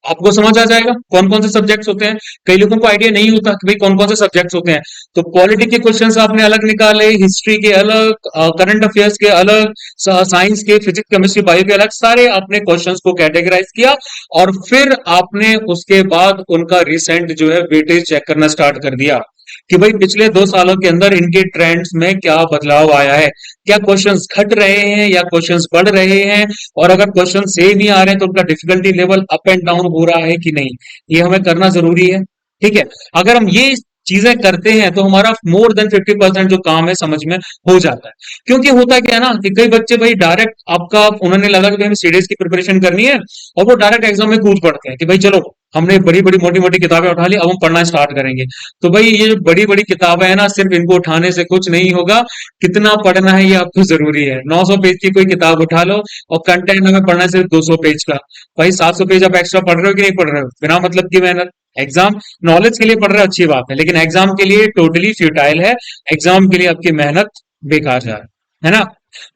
आपको समझ आ जाएगा कौन कौन से सब्जेक्ट्स होते हैं। कई लोगों को आइडिया नहीं होता कि भाई कौन कौन से सब्जेक्ट्स होते हैं। तो पॉलिटी के क्वेश्चंस आपने अलग निकाले, हिस्ट्री के अलग, करंट अफेयर्स के अलग, साइंस के, फिजिक्स केमिस्ट्री बायो के अलग, सारे आपने क्वेश्चंस को कैटेगराइज किया और फिर आपने उसके बाद उनका रिसेंट जो है वेटेज चेक करना स्टार्ट कर दिया कि भाई पिछले 2 सालों के अंदर इनके ट्रेंड्स में क्या बदलाव आया है, क्या क्वेश्चंस घट रहे हैं या क्वेश्चंस बढ़ रहे हैं, और अगर क्वेश्चन सेम ही आ रहे हैं तो उनका difficulty level up and down हो रहा है कि नहीं, ये हमें करना जरूरी है। ठीक है, अगर हम ये चीजें करते हैं तो हमारा मोर देन 50% जो काम है समझ में हो जाता है। क्योंकि होता क्या है ना कि कई बच्चे भाई डायरेक्ट आपका उन्होंने लगा कि भाई हमें सीडीएस की प्रिपरेशन करनी है और वो डायरेक्ट एग्जाम में कूद पड़ते हैं कि भाई चलो हमने बड़ी बड़ी मोटी मोटी किताबें उठा ली, अब हम पढ़ना स्टार्ट करेंगे। तो भाई ये जो बड़ी बड़ी किताबें है ना, सिर्फ इनको उठाने से कुछ नहीं होगा, कितना पढ़ना है ये आपको जरूरी है। 900 पेज की कोई किताब उठा लो और कंटेंट हमें पढ़ना है सिर्फ 200 पेज का। भाई 700 पेज आप एक्स्ट्रा पढ़ रहे हो कि नहीं पढ़ रहे हो, बिना मतलब की मेहनत। एग्जाम नॉलेज के लिए पढ़ रहे हो अच्छी बात है, लेकिन एग्जाम के लिए टोटली फ्यूटाइल है, एग्जाम के लिए आपकी मेहनत बेकार जा रहा है ना।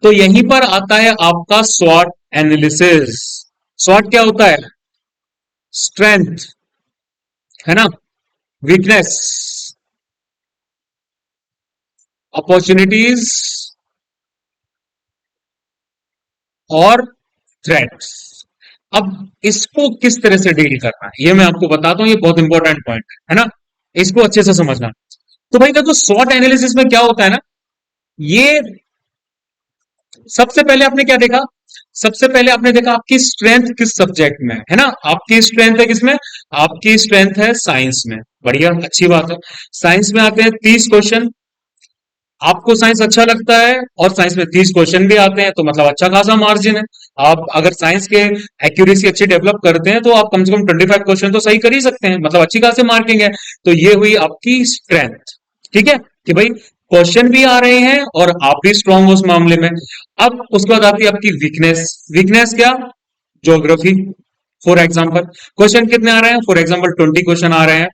तो यहीं पर आता है आपका स्वॉट एनालिसिस। स्वॉट क्या होता है? स्ट्रेंथ, है ना, वीकनेस, अपॉर्चुनिटीज और थ्रेट्स। अब इसको किस तरह से डील करना है ये मैं आपको बताता हूं, ये बहुत इंपॉर्टेंट पॉइंट है ना, इसको अच्छे से समझना। तो भाई देखो स्वॉट एनालिसिस में क्या होता है ना, ये सबसे पहले आपने क्या देखा, सबसे पहले आपने देखा आपकी स्ट्रेंथ किस सब्जेक्ट में है ना। आपकी स्ट्रेंथ है किसमें? आपकी स्ट्रेंथ है साइंस में। बढ़िया, अच्छी बात है। साइंस में आते हैं 30 क्वेश्चन, आपको साइंस अच्छा लगता है और साइंस में 30 क्वेश्चन भी आते हैं तो मतलब अच्छा खासा मार्जिन है। आप अगर साइंस के एक्यूरेसी अच्छी डेवलप करते हैं तो आप कम से कम 25 क्वेश्चन तो सही कर ही सकते हैं, मतलब अच्छी खासी मार्किंग है। तो ये हुई आपकी स्ट्रेंथ। ठीक है कि भाई क्वेश्चन भी आ रहे हैं और आप भी स्ट्रांग हो उस मामले में। अब उसके बाद आती है आपकी वीकनेस। वीकनेस क्या? ज्योग्राफी। फॉर एग्जाम्पल क्वेश्चन कितने आ रहे हैं? फॉर एग्जाम्पल 20 क्वेश्चन आ रहे हैं।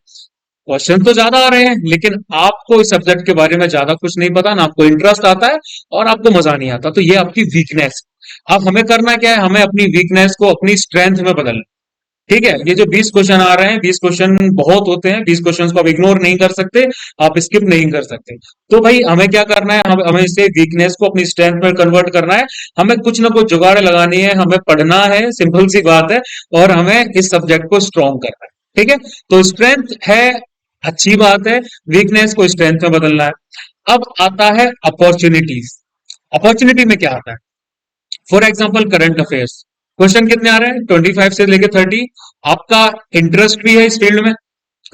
क्वेश्चन तो ज्यादा आ रहे हैं लेकिन आपको इस सब्जेक्ट के बारे में ज्यादा कुछ नहीं पता, ना आपको इंटरेस्ट आता है और आपको मजा नहीं आता, तो ये आपकी वीकनेस। अब हमें करना क्या है, हमें अपनी वीकनेस को अपनी स्ट्रेंथ में बदलना। ठीक है, ये जो 20 क्वेश्चन आ रहे हैं, 20 क्वेश्चन बहुत होते हैं, 20 क्वेश्चन को आप इग्नोर नहीं कर सकते, आप स्किप नहीं कर सकते। तो भाई हमें क्या करना है, हमें इसे वीकनेस को अपनी स्ट्रेंथ में कन्वर्ट करना है। हमें कुछ ना कुछ जुगाड़ लगानी है, हमें पढ़ना है, सिंपल सी बात है, और हमें इस सब्जेक्ट को स्ट्रॉन्ग करना है। ठीक है, तो स्ट्रेंथ है, अच्छी बात है, वीकनेस को स्ट्रेंथ में बदलना है। अब आता है अपॉर्चुनिटीज। अपॉर्चुनिटी में क्या आता है? For example current affairs, question कितने आ रहे हैं? 25 से लेके 30। आपका इंटरेस्ट भी है इस फील्ड में,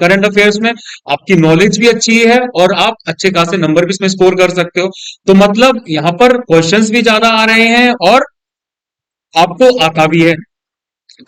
करंट अफेयर्स में, आपकी नॉलेज भी अच्छी है और आप अच्छे खासे नंबर भी इसमें स्कोर कर सकते हो। तो मतलब यहां पर क्वेश्चंस भी ज्यादा आ रहे हैं और आपको आता भी है।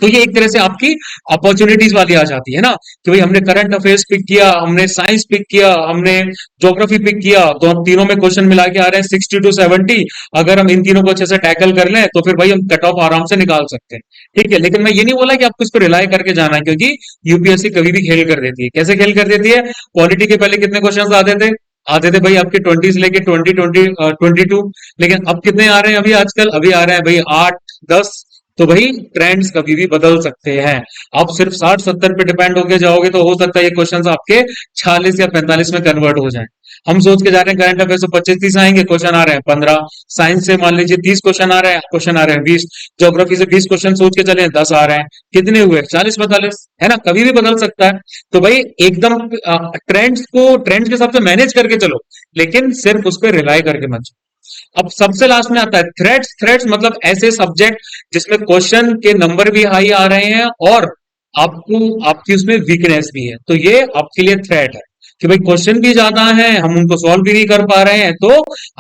तो ये एक तरह से आपकी अपॉर्चुनिटीज वाली आ जाती है ना, कि भाई हमने करंट अफेयर्स पिक किया, हमने साइंस पिक किया, हमने ज्योग्राफी पिक किया, तो हम तीनों में क्वेश्चन मिला के आ रहे हैं 60 to 70। अगर हम इन तीनों को अच्छे से टैकल कर लें तो फिर भाई हम कट ऑफ आराम से निकाल सकते हैं। ठीक है, लेकिन मैं ये नहीं बोला कि आपको इस पर रिलाई करके जाना है, क्योंकि यूपीएससी कभी भी खेल कर देती है। कैसे खेल कर देती है? क्वालिटी के पहले कितने क्वेश्चन आते थे भाई आपके 20 से लेके 22। लेकिन अब कितने आ रहे हैं? अभी आजकल अभी आ रहे हैं भाई 8-10। तो भाई ट्रेंड्स कभी भी बदल सकते हैं। आप सिर्फ 60-70 पे डिपेंड होके जाओगे तो हो सकता है ये क्वेश्चंस आपके 46 या 45 में कन्वर्ट हो जाएं। हम सोच के जा रहे हैं करंट अफेयर से 25-30 आएंगे, क्वेश्चन आ रहे हैं 15। साइंस से मान लीजिए 30 क्वेश्चन आ रहे हैं, क्वेश्चन आ रहे हैं 20। ज्योग्राफी से 20 क्वेश्चन सोच के चले 10 आ रहे हैं, कितने हुए? 40-45, है ना, कभी भी बदल सकता है। तो भाई एकदम ट्रेंड्स के हिसाब से मैनेज करके चलो, लेकिन सिर्फ उस पर रिलाई करके मत चलो। अब सबसे लास्ट में आता है थ्रेड्स। थ्रेड्स मतलब ऐसे सब्जेक्ट जिसमें क्वेश्चन के नंबर भी हाई आ रहे हैं और आपको आपकी उसमें वीकनेस भी है, तो ये आपके लिए थ्रेट है कि भाई क्वेश्चन भी ज्यादा हैं, हम उनको सॉल्व भी नहीं कर पा रहे हैं। तो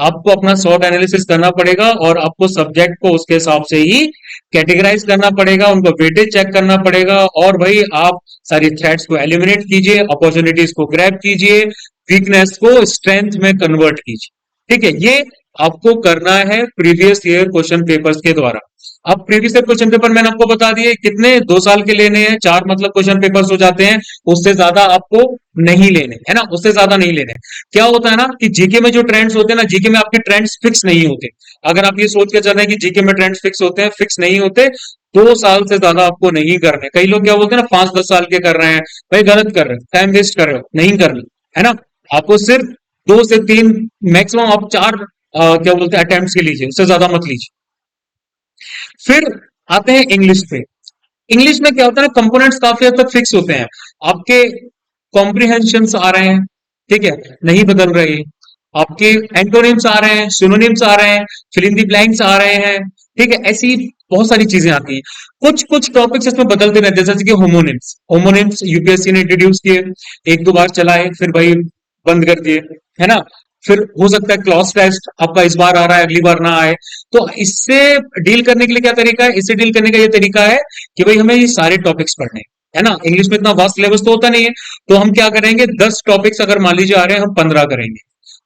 आपको अपना शॉर्ट एनालिसिस करना पड़ेगा और आपको सब्जेक्ट को उसके हिसाब से ही कैटेगराइज करना पड़ेगा, उनको वेटेज चेक करना पड़ेगा, और भाई आप सारी थ्रेट्स को एलिमिनेट कीजिए, अपॉर्चुनिटीज को ग्रैब कीजिए, वीकनेस को स्ट्रेंथ में कन्वर्ट कीजिए। ठीक है, ये आपको करना है प्रीवियस ईयर क्वेश्चन पेपर्स के द्वारा। अब प्रीवियस ईयर क्वेश्चन पेपर मैंने आपको बता दिए कितने, 2 साल के लेने हैं, 4 मतलब क्वेश्चन पेपर्स हो जाते हैं, उससे ज्यादा आपको नहीं लेने, है ना, उससे ज्यादा नहीं लेने। क्या होता है ना कि जीके में जो ट्रेंड्स होते हैं ना, जीके में आपके ट्रेंड्स फिक्स नहीं होते। अगर आप ये सोच के चल रहे हैं कि जीके में ट्रेंड्स फिक्स होते हैं, फिक्स नहीं होते। 2 साल से ज्यादा आपको नहीं करने। कई लोग क्या बोलते हैं ना, 5-10 साल के कर रहे हैं। भाई गलत कर रहे हो, टाइम वेस्ट कर रहे हो, नहीं करना है ना। आपको सिर्फ 2 से 3, मैक्सिमम आप 4 क्या बोलते हैं अटेम्प्ट के लीजिए, उससे ज्यादा मत लीजिए। फिर आते हैं इंग्लिश पे। इंग्लिश में क्या होता है ना, कंपोनेंट्स काफी हद तक फिक्स होते हैं। आपके कॉम्प्रिहेंशन आ रहे हैं, ठीक है, नहीं बदल रहे। आपके एंटोनिम्स आ रहे हैं, सिनोनिम्स आ रहे हैं, फिल इन द ब्लैंक्स आ रहे हैं, ठीक है। ऐसी बहुत सारी चीजें आती हैं। कुछ कुछ टॉपिक्स इसमें बदलते रहते हैं, जैसे कि होमोनिम्स। होमोनिम्स यूपीएससी ने इंट्रोड्यूस किए, 1-2 बार चलाए, फिर भाई बंद कर दिए, है ना। फिर हो सकता है क्लॉज टेस्ट आपका इस बार आ रहा है, अगली बार ना आए। तो इससे डील करने के लिए क्या तरीका है, इससे डील करने का ये तरीका है कि भाई हमें ये सारे टॉपिक्स पढ़ने हैं, है ना। इंग्लिश में इतना वास्ट सिलेबस तो होता नहीं है। तो हम क्या करेंगे, 10 टॉपिक्स अगर मान लीजिए आ रहे हैं, हम 15 करेंगे।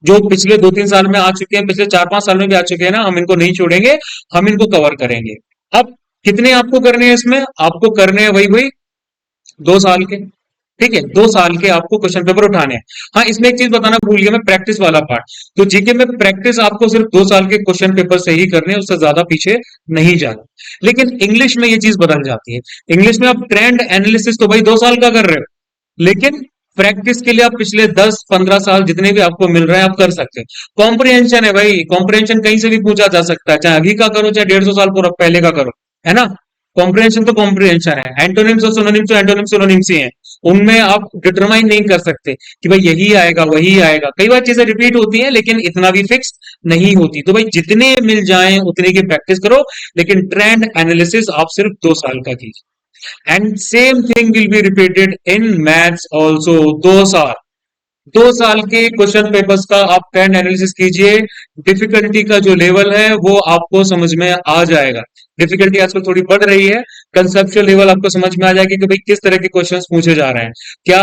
जो पिछले 2-3 साल में आ चुके हैं, पिछले 4-5 साल में भी आ चुके हैं ना, हम इनको नहीं छोड़ेंगे, हम इनको कवर करेंगे। अब कितने आपको करने हैं इसमें, आपको करने हैं वही वही 2 साल के, ठीक है। 2 साल के आपको क्वेश्चन पेपर उठाने हैं। हाँ, इसमें एक चीज बताना भूल गया मैं, प्रैक्टिस वाला पार्ट। तो जीके में प्रैक्टिस आपको सिर्फ 2 साल के क्वेश्चन पेपर से ही करने हैं, उससे ज्यादा पीछे नहीं जाना। लेकिन इंग्लिश में ये चीज बदल जाती है। इंग्लिश में आप ट्रेंड एनालिसिस तो भाई 2 साल का कर रहे हो, लेकिन प्रैक्टिस के लिए आप पिछले 10-15 साल जितने भी आपको मिल रहे हैं आप कर सकते हैं। कॉम्प्रिहेंशन है भाई, कॉम्प्रिहेंशन कहीं से भी पूछा जा सकता है, चाहे अभी का करो चाहे 150 साल पूरा पहले का करो, है ना। कॉम्प्रिहेंशन तो कॉम्प्रिहेंशन है, एंटोनिम्स और सिनोनिम्स तो एंटोनिम्स सिनोनिम्स ही हैं। उनमें आप डिटरमाइन नहीं कर सकते कि भाई यही आएगा वही आएगा। कई बार चीजें रिपीट होती हैं, लेकिन इतना भी फिक्स नहीं होती। तो भाई जितने मिल जाएं उतने की प्रैक्टिस करो, लेकिन ट्रेंड एनालिसिस आप सिर्फ 2 साल का कीजिए। And same thing will be repeated in maths also. 2 साल, 2 साल के क्वेश्चन पेपर्स का आप ट्रेंड एनालिसिस कीजिए। डिफिकल्टी का जो लेवल है वो आपको समझ में आ जाएगा। डिफिकल्टी आजकल थोड़ी बढ़ रही है, कंसेप्चुअल लेवल आपको समझ में आ जाएगी कि भाई किस तरह के क्वेश्चंस पूछे जा रहे हैं क्या।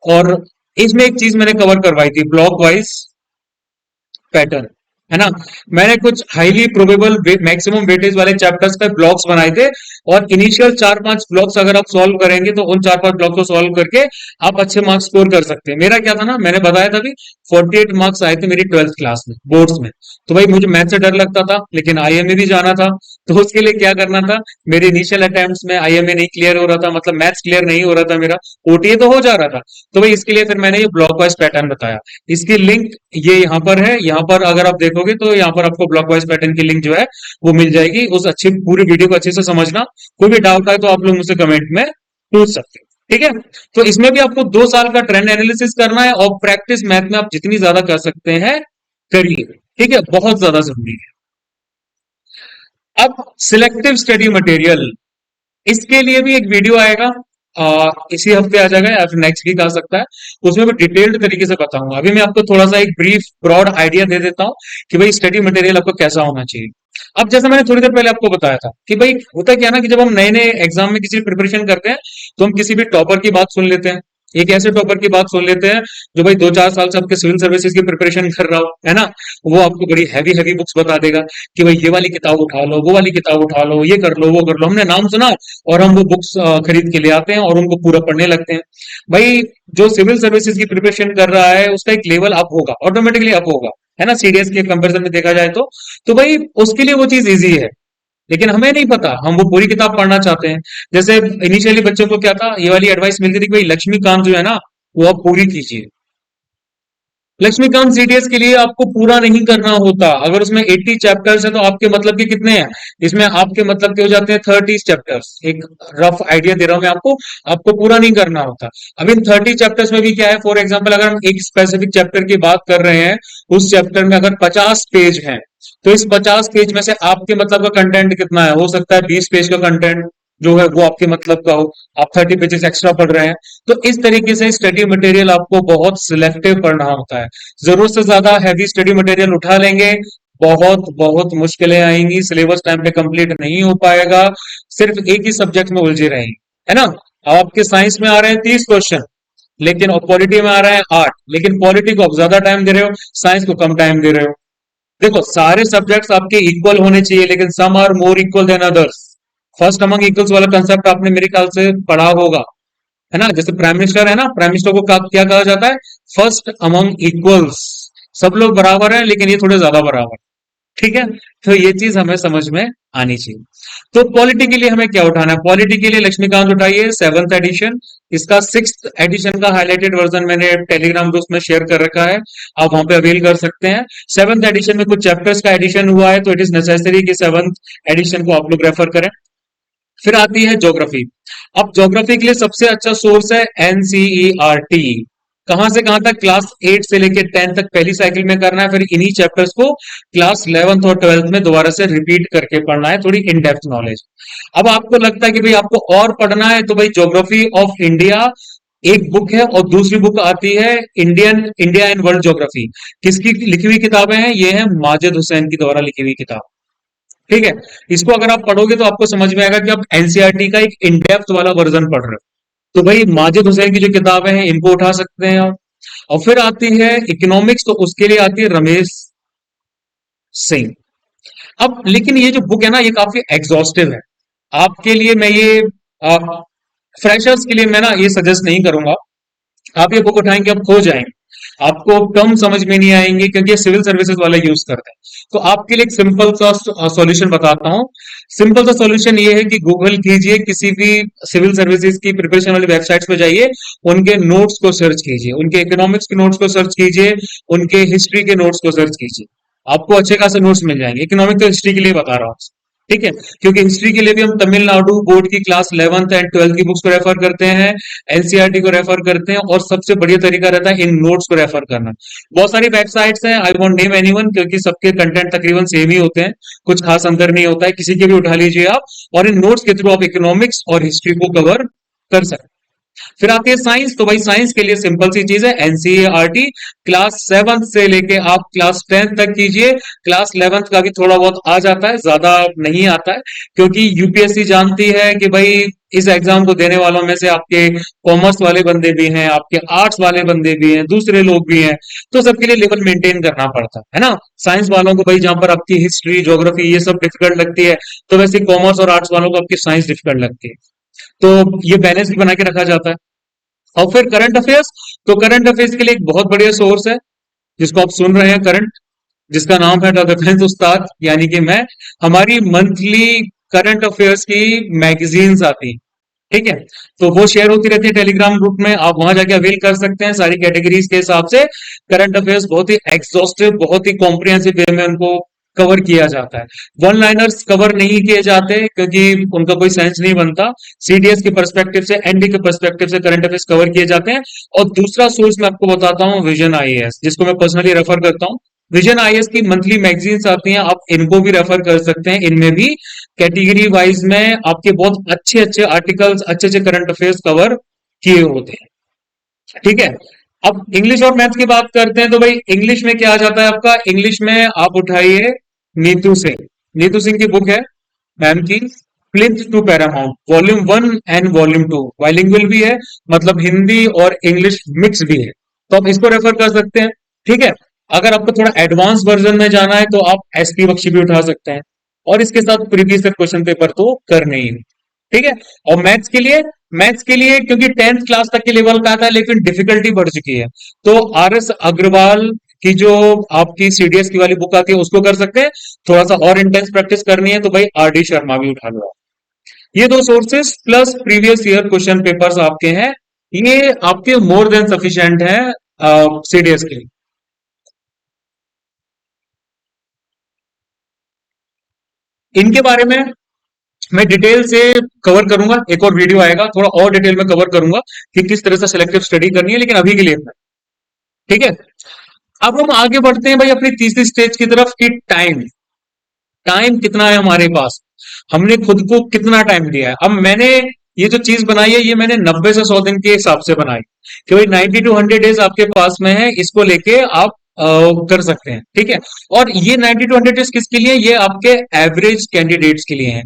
और इसमें एक चीज मैंने कवर करवाई थी, ब्लॉक वाइज पैटर्न, है ना। मैंने कुछ हाईली प्रोबेबल मैक्सिमम वेटेज वाले चैप्टर्स पे ब्लॉक्स बनाए थे, और इनिशियल 4-5 ब्लॉक्स अगर आप सॉल्व करेंगे तो उन 4-5 ब्लॉक्स को सॉल्व करके आप अच्छे मार्क्स स्कोर कर सकते हैं। मेरा क्या था ना, मैंने बताया था भी, 48 मार्क्स आए थे मेरी 12th क्लास में बोर्ड्स में। तो भाई मुझे मैथ से डर लगता था, लेकिन आईएमए भी जाना था। तो उसके लिए क्या करना था, मेरे इनिशियल अटेम्प्ट्स में आईएमए नहीं क्लियर हो रहा था, मतलब मैथ्स क्लियर नहीं हो रहा था मेरा, ओटीए तो हो जा रहा था। तो भाई इसके लिए फिर मैंने ये ब्लॉक वाइज पैटर्न बताया। इसकी लिंक ये यहाँ पर है, यहाँ पर अगर आप देखोगे तो यहाँ पर आपको ब्लॉक वाइज पैटर्न की लिंक जो है वो मिल जाएगी। उस अच्छी पूरी वीडियो को अच्छे से समझना। कोई भी डाउट आए तो आप लोग मुझसे कमेंट में पूछ सकते हैं, ठीक है। तो इसमें भी आपको 2 साल का ट्रेंड एनालिसिस करना है, और प्रैक्टिस मैथ में आप जितनी ज्यादा कर सकते हैं करिए, ठीक है, बहुत ज्यादा जरूरी है। अब सिलेक्टिव स्टडी मटेरियल, इसके लिए भी एक वीडियो आएगा, इसी हफ्ते आ जाएगा या फिर नेक्स्ट वीक आ सकता है। उसमें मैं डिटेल्ड तरीके से बताऊंगा। अभी मैं आपको थोड़ा सा एक ब्रीफ ब्रॉड आइडिया दे देता हूं कि भाई स्टडी मटेरियल आपको कैसा होना चाहिए। अब जैसा मैंने थोड़ी देर पहले आपको बताया था कि भाई होता क्या है ना, कि जब हम नए नए एग्जाम में किसी प्रिपरेशन करते हैं तो हम किसी भी टॉपर की बात सुन लेते हैं। एक ऐसे टॉपर की बात सुन लेते हैं जो भाई 2-4 साल से आपके सिविल सर्विसेज की प्रिपरेशन कर रहा हो, है ना। वो आपको बड़ी हैवी हैवी बुक्स बता देगा कि भाई ये वाली किताब उठा लो, वो वाली किताब उठा लो, ये कर लो, वो कर लो। हमने नाम सुना और हम वो बुक्स खरीद के ले आते हैं और उनको पूरा पढ़ने लगते हैं। भाई जो सिविल सर्विसेज की प्रिपरेशन कर रहा है उसका एक लेवल अप होगा, ऑटोमेटिकली अप होगा, है ना, सीडीएस के कंपैरिजन में देखा जाए तो भाई उसके लिए वो चीज इजी है। लेकिन हमें नहीं पता, हम वो पूरी किताब पढ़ना चाहते हैं। जैसे इनिशियली बच्चों को क्या था, ये वाली एडवाइस मिलती थी कि भाई लक्ष्मीकांत जो है ना वो आप पूरी कीजिए। लक्ष्मीकांत सीडीएस के लिए आपको पूरा नहीं करना होता। अगर उसमें 80 चैप्टर्स है तो आपके मतलब के कितने हैं, इसमें आपके मतलब के हो जाते हैं 30 चैप्टर्स। एक रफ आइडिया दे रहा हूं मैं आपको, आपको पूरा नहीं करना होता। अब इन 30 चैप्टर्स में भी क्या है, फॉर एग्जाम्पल अगर हम एक स्पेसिफिक चैप्टर की बात कर रहे हैं, उस चैप्टर में अगर 50 पेज हैं, तो इस 50 पेज में से आपके मतलब का कंटेंट कितना है, हो सकता है 20 पेज का कंटेंट जो है वो आपके मतलब का हो, आप 30 पेजेस एक्स्ट्रा पढ़ रहे हैं। तो इस तरीके से स्टडी मटेरियल आपको बहुत सिलेक्टिव पढ़ना होता है। जरूरत से ज्यादा हैवी स्टडी मटेरियल उठा लेंगे, बहुत बहुत मुश्किलें आएंगी, सिलेबस टाइम पे कंप्लीट नहीं हो पाएगा, सिर्फ एक ही सब्जेक्ट में उलझे रहेंगे, है ना। अब आपके साइंस में आ रहे हैं 30 क्वेश्चन, लेकिन और पॉलिटी में आ रहा है 8, लेकिन पॉलिटी को आप ज्यादा टाइम दे रहे हो, साइंस को कम टाइम दे रहे हो। देखो सारे सब्जेक्ट्स आपके इक्वल होने चाहिए, लेकिन some are more equal than others. First among equals वाला कंसेप्ट आपने मेरे ख्याल से पढ़ा होगा, है ना। जैसे प्राइम मिनिस्टर है ना, प्राइम मिनिस्टर को क्या कहा जाता है, फर्स्ट अमंग इक्वल्स। सब लोग बराबर हैं लेकिन ये थोड़े ज्यादा बराबर, ठीक है। तो ये चीज हमें समझ में आनी चाहिए। तो पॉलिटी के लिए हमें क्या उठाना है? पॉलिटी के लिए लक्ष्मीकांत उठाइए 7th एडिशन। इसका 6th एडिशन का हाईलाइटेड वर्जन मैंने टेलीग्राम ग्रुप में शेयर कर रखा है, आप वहां पे अवेल कर सकते हैं। 7th एडिशन में कुछ चैप्टर्स का एडिशन हुआ है, तो इट इज नेसेसरी कि 7th एडिशन को आप लोग रेफर करें। फिर आती है ज्योग्राफी। अब ज्योग्राफी के लिए सबसे अच्छा सोर्स है एनसीईआरटी। कहां से कहां तक? क्लास 8 से लेकर 10 तक पहली साइकिल में करना है, फिर इन्हीं चैप्टर्स को क्लास 11th और 12th में दोबारा से रिपीट करके पढ़ना है, थोड़ी इन डेप्थ नॉलेज। अब आपको लगता है कि भाई आपको और पढ़ना है, तो भाई ज्योग्राफी ऑफ इंडिया एक बुक है, और दूसरी बुक आती है इंडिया एंड वर्ल्ड ज्योग्राफी। किसकी लिखी हुई किताबें हैं? ये है माजिद हुसैन की द्वारा लिखी हुई किताब। ठीक है। इसको अगर आप पढ़ोगे तो आपको समझ में आएगा कि आप एनसीईआरटी का एक इन डेप्थ वाला वर्जन पढ़ रहे हो। तो भाई माजिद हुसैन की जो किताबें हैं इनको उठा सकते हैं आप। और फिर आती है इकोनॉमिक्स, तो उसके लिए आती है रमेश सिंह। अब लेकिन ये जो बुक है ना, ये काफी एग्जॉस्टिव है। आपके लिए मैं ये फ्रेशर्स के लिए मैं ना ये सजेस्ट नहीं करूंगा। आप ये बुक उठाएंगे, आप खो जाएंगे, आपको कम समझ में नहीं आएंगे, क्योंकि ये सिविल सर्विसेज वाला यूज करते हैं। तो आपके लिए एक सिंपल सा सॉल्यूशन बताता हूँ। सिंपल सा सॉल्यूशन ये है कि गूगल कीजिए, किसी भी सिविल सर्विसेज की प्रिपरेशन वाली वेबसाइट्स पे जाइए, उनके नोट्स को सर्च कीजिए, उनके इकोनॉमिक्स के नोट्स को सर्च कीजिए, उनके हिस्ट्री के नोट्स को सर्च कीजिए। आपको अच्छे खासे नोट्स मिल जाएंगे। इकोनॉमिक तो हिस्ट्री के लिए बता रहा हूँ, ठीक है। क्योंकि हिस्ट्री के लिए भी हम तमिलनाडु बोर्ड की क्लास 11th एंड 12th की बुक्स को रेफर करते हैं, एनसीईआरटी को रेफर करते हैं, और सबसे बढ़िया तरीका रहता है इन नोट्स को रेफर करना। बहुत सारी वेबसाइट्स हैं, आई वोंट नेम एनीवन, क्योंकि सबके कंटेंट तकरीबन सेम ही होते हैं, कुछ खास अंतर नहीं होता है, किसी के भी उठा लीजिए आप, और इन नोट्स के थ्रू आप इकोनॉमिक्स और हिस्ट्री को कवर कर सकते हैं। फिर आती है साइंस। तो भाई साइंस के लिए सिंपल सी चीज है एनसीईआरटी। क्लास 7 से लेके आप क्लास 10 तक कीजिए। क्लास 11th का भी थोड़ा बहुत आ जाता है, ज्यादा नहीं आता है, क्योंकि यूपीएससी जानती है कि भाई इस एग्जाम को देने वालों में से आपके कॉमर्स वाले बंदे भी हैं, आपके आर्ट्स वाले बंदे भी हैं, दूसरे लोग भी हैं, तो सबके लिए लेवल मेंटेन करना पड़ता है ना। साइंस वालों को भाई जहां पर आपकी हिस्ट्री ज्योग्राफी ये सब डिफिकल्ट लगती है, तो वैसे कॉमर्स और आर्ट्स वालों को आपकी साइंस डिफिकल्ट लगती है। तो ये बैलेंस भी बना के रखा जाता है। और फिर करंट अफेयर्स। तो करंट अफेयर्स के लिए एक बहुत बढ़िया सोर्स है, जिसको आप सुन रहे हैं करंट, जिसका नाम है डॉक्टर फ्रेंस उस्ताद, यानी कि मैं। हमारी मंथली करंट अफेयर्स की मैगजीन्स आती हैं, ठीक है। तो वो शेयर होती रहती है टेलीग्राम ग्रुप में, आप वहां जाके अवेल कर सकते हैं सारी कैटेगरीज के हिसाब से। करंट अफेयर्स बहुत ही एक्सॉस्टिव, बहुत ही कॉम्प्रिहेंसिव वे में उनको कवर किया जाता है। वन लाइनर्स कवर नहीं किए जाते, क्योंकि उनका कोई सेंस नहीं बनता। सीडीएस के पर्सपेक्टिव से, एनडी के पर्सपेक्टिव से करंट अफेयर्स कवर किए जाते हैं। और दूसरा सोर्स मैं आपको बताता हूँ, विजन आईएएस, जिसको मैं पर्सनली रेफर करता हूँ। विजन आईएएस की मंथली मैगजीन्स आती हैं, आप इनको भी रेफर कर सकते हैं। इनमें भी कैटेगरी वाइज में आपके बहुत अच्छे अच्छे आर्टिकल्स, अच्छे अच्छे करंट अफेयर्स कवर किए होते हैं, ठीक है। अब इंग्लिश और मैथ्स की बात करते हैं, तो भाई इंग्लिश में क्या आ जाता है आपका? इंग्लिश में आप उठाइए नीतू सिंह। नीतू सिंह की बुक है मैम की, plinth to paramount, volume 1 and volume 2। Bilingual भी है, मतलब हिंदी और इंग्लिश मिक्स भी है, तो आप इसको रेफर कर सकते हैं, ठीक है। अगर आपको थोड़ा एडवांस वर्जन में जाना है, तो आप एसपी बख्शी भी उठा सकते हैं, और इसके साथ प्रीवियस क्वेश्चन पेपर तो करने ही नहीं, ठीक है। और मैथ्स के लिए क्योंकि 10th क्लास तक के लेवल का आता है, लेकिन डिफिकल्टी बढ़ चुकी है, तो आरएस अग्रवाल की जो आपकी सीडीएस की वाली बुक आती है उसको कर सकते हैं। थोड़ा सा और इंटेंस प्रैक्टिस करनी है, तो भाई आरडी शर्मा भी उठा लो। ये दो sources plus previous year question papers आपके हैं, ये आपके मोर देन सफिशिएंट है सीडीएस के लिए। इनके बारे में मैं डिटेल से कवर करूंगा, एक और वीडियो आएगा, थोड़ा और डिटेल में कवर करूंगा कि किस तरह से सिलेक्टिव स्टडी करनी है, लेकिन अभी के लिए इतना, ठीक है। अब हम आगे बढ़ते हैं भाई अपनी तीसरी स्टेज की तरफ, कि टाइम। टाइम कितना है हमारे पास, हमने खुद को कितना टाइम दिया है। अब मैंने ये जो चीज बनाई है, ये मैंने 90 से 100 दिन के हिसाब से बनाई, कि भाई 90 to 100 डेज आपके पास में है, इसको लेके आप कर सकते हैं, ठीक है। और ये 90 to 100 डेज किसके लिए? ये आपके एवरेज कैंडिडेट्स के लिए हैं।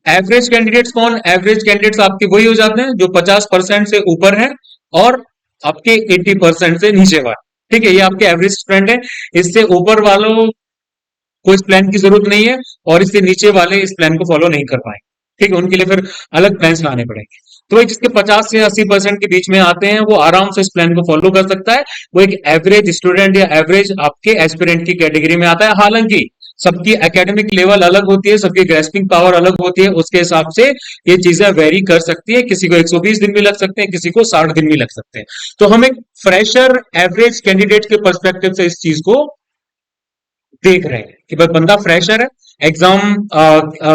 एवरेज कैंडिडेट्स कौन? एवरेज कैंडिडेट्स आपके वही हो जाते हैं जो 50% से ऊपर है, और आपके 80% से नीचे वाले, ठीक है। ये आपके एवरेज स्टूडेंट है। इससे ऊपर वालों को इस प्लान की जरूरत नहीं है, और इससे नीचे वाले इस प्लान को फॉलो नहीं कर पाएंगे, ठीक है। उनके लिए फिर अलग प्लान लाने पड़ेंगे। तो भाई जिसके 50 से 80% के बीच में आते हैं, वो आराम से इस प्लान को फॉलो कर सकता है। वो एक एवरेज स्टूडेंट या एवरेज आपके एस्पिरेंट की कैटेगरी में आता है। हालांकि सबकी एकेडमिक लेवल अलग होती है, सबकी ग्रेस्पिंग पावर अलग होती है, उसके हिसाब से ये चीजें वेरी कर सकती है। किसी को 120 दिन भी लग सकते हैं, किसी को 60 दिन भी लग सकते हैं। तो हम एक फ्रेशर एवरेज कैंडिडेट के पर्सपेक्टिव से इस चीज को देख रहे हैं कि भाई बंदा फ्रेशर है, एग्जाम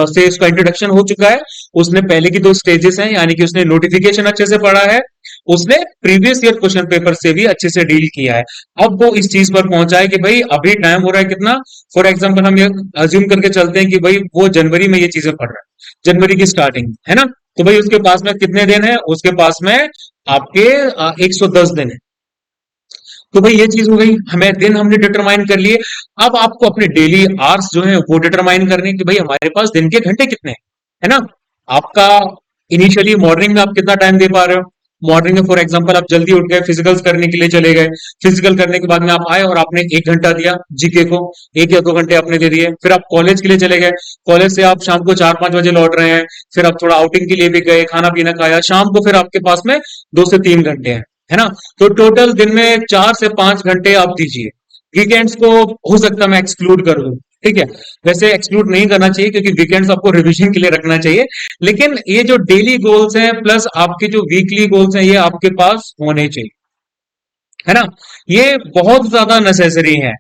से इसका इंट्रोडक्शन हो चुका है, उसने पहले की दो स्टेजेस हैं, यानी कि उसने नोटिफिकेशन अच्छे से पढ़ा है, उसने प्रीवियस ईयर क्वेश्चन पेपर से भी अच्छे से डील किया है। अब वो इस चीज पर पहुंचा है कि भाई अभी टाइम हो रहा है कितना, फॉर एग्जाम्पल हम ये अज्यूम करके चलते हैं कि भाई वो जनवरी में ये चीजें पढ़ रहा है, जनवरी की स्टार्टिंग है ना, तो भाई उसके पास में कितने दिन है, उसके पास में आपके 110 दिन है। तो भाई ये चीज हो गई, हमें दिन हमने डिटरमाइन कर लिए। अब आपको अपने डेली आवर्स जो है वो डिटरमाइन करने कि भाई हमारे पास दिन के घंटे कितने हैं, है ना। आपका इनिशियली मॉर्निंग में आप कितना टाइम दे पा रहे हो, मॉर्निंग में फॉर एग्जांपल आप जल्दी उठ गए, फिजिकल्स करने के लिए चले गए, फिजिकल करने के बाद में आप आए और आपने 1 घंटा दिया जीके को, 1 या 2 घंटे आपने दे दिए, फिर आप कॉलेज के लिए चले गए, कॉलेज से आप शाम को 4-5 बजे लौट रहे हैं, फिर आप थोड़ा आउटिंग के लिए भी गए, खाना पीना खाया, शाम को फिर आपके पास में 2 से 3 घंटे हैं, है ना। तो टोटल दिन में 4 से 5 घंटे आप दीजिए। वीकेंड्स को हो सकता है मैं एक्सक्लूड कर दूं, ठीक है, वैसे एक्सक्लूड नहीं करना चाहिए क्योंकि वीकेंड्स आपको रिवीजन के लिए रखना चाहिए, लेकिन ये जो डेली गोल्स हैं प्लस आपके जो वीकली गोल्स हैं ये आपके पास होने चाहिए, है ना। ये बहुत ज्यादा नेसेसरी है।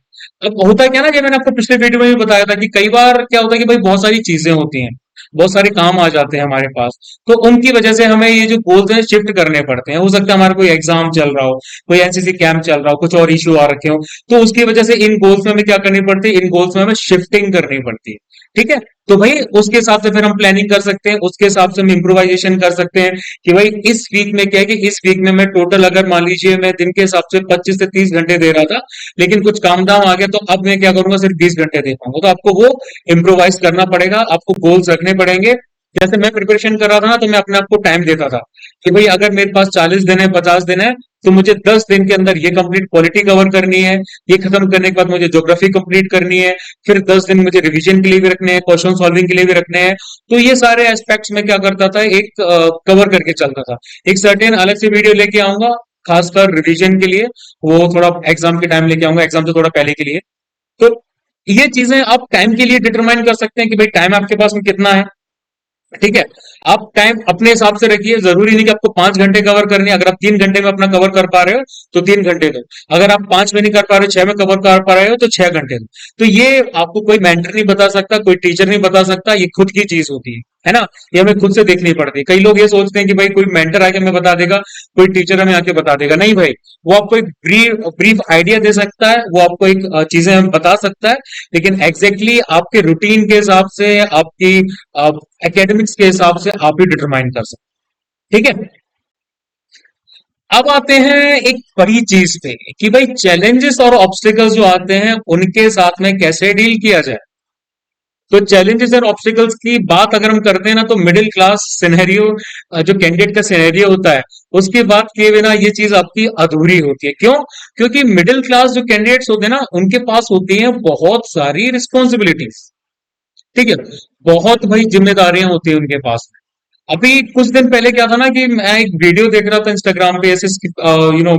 अब होता क्या ना, कि मैंने आपको पिछले वीडियो में भी बताया था कि कई बार क्या होता है कि भाई बहुत सारी चीजें होती हैं, बहुत सारे काम आ जाते हैं हमारे पास, तो उनकी वजह से हमें ये जो गोल्स हैं शिफ्ट करने पड़ते हैं। हो सकता है हमारा कोई एग्जाम चल रहा हो, कोई एनसीसी कैंप चल रहा हो, कुछ और इश्यू आ रखे हो, तो उसकी वजह से इन गोल्स में हमें क्या करनी पड़ती है, इन गोल्स में हमें शिफ्टिंग करनी पड़ती है, ठीक है। तो भाई उसके हिसाब से फिर हम प्लानिंग कर सकते हैं, उसके हिसाब से हम इम्प्रोवाइजेशन कर सकते हैं कि भाई इस वीक में क्या है कि इस वीक में मैं टोटल अगर मान लीजिए मैं दिन के हिसाब से 25 से 30 घंटे दे रहा था, लेकिन कुछ काम धाम आ गया तो अब मैं क्या करूंगा, सिर्फ 20 घंटे दे पाऊंगा। तो आपको वो इम्प्रोवाइज करना पड़ेगा, आपको गोल्स रखने पड़ेंगे। जैसे मैं प्रिपरेशन कर रहा था ना, तो मैं अपने आप को टाइम देता था कि भाई अगर मेरे पास 40 दिन है, 50 दिन है, तो मुझे 10 दिन के अंदर ये कंप्लीट पॉलिटी कवर करनी है, ये खत्म करने के बाद मुझे ज्योग्राफी कंप्लीट करनी है, फिर 10 दिन मुझे रिवीजन के लिए भी रखने हैं, क्वेश्चन सॉल्विंग के लिए भी रखने हैं। तो ये सारे एस्पेक्ट्स में क्या करता था, एक कवर करके चलता था। एक सर्टेन अलग से वीडियो लेके आऊंगा खासकर रिवीजन के लिए, वो थोड़ा एग्जाम के टाइम लेके आऊंगा, एग्जाम से थोड़ा पहले के लिए। तो ये चीजें आप टाइम के लिए डिटरमाइन कर सकते हैं कि भाई टाइम आपके पास में कितना है, ठीक है। आप टाइम अपने हिसाब से रखिए, जरूरी नहीं कि आपको 5 घंटे कवर करनी है। अगर आप 3 घंटे में अपना कवर कर पा रहे हो तो 3 घंटे दो, अगर आप 5 में नहीं कर पा रहे हो, 6 में कवर कर पा रहे हो तो 6 घंटे दो। तो ये आपको कोई मेंटर नहीं बता सकता, कोई टीचर नहीं बता सकता, ये खुद की चीज होती है ना। ये हमें खुद से देखनी पड़ती है। कई लोग ये सोचते हैं कि भाई कोई मेंटर आके हमें बता देगा, कोई टीचर हमें आके बता देगा, नहीं भाई। वो आपको एक ब्रीफ आइडिया दे सकता है, वो आपको एक चीजें हमें बता सकता है, लेकिन एग्जैक्टली आपके रूटीन के हिसाब से, आपकी एकेडमिक्स के हिसाब से आप ही डिटरमाइन कर सकते, ठीक है। अब आते हैं एक बड़ी चीज पे कि भाई चैलेंजेस और ऑब्स्टिकल्स जो आते हैं उनके साथ में कैसे डील किया जाए। तो चैलेंजेस और ऑब्स्टिकल्स की बात अगर हम करते हैं ना, तो मिडिल क्लास सिनेरियो, जो कैंडिडेट का सिनेरियो होता है, उसकी बात किए बिना ये चीज आपकी अधूरी होती है। क्यों? क्योंकि मिडिल क्लास जो कैंडिडेट्स होते हैं ना, उनके पास होती हैं बहुत सारी रिस्पॉन्सिबिलिटीज, ठीक है, बहुत भाई जिम्मेदारियां होती है उनके पास। अभी कुछ दिन पहले क्या था ना, कि मैं एक वीडियो देख रहा था इंस्टाग्राम पे ऐसे यू नो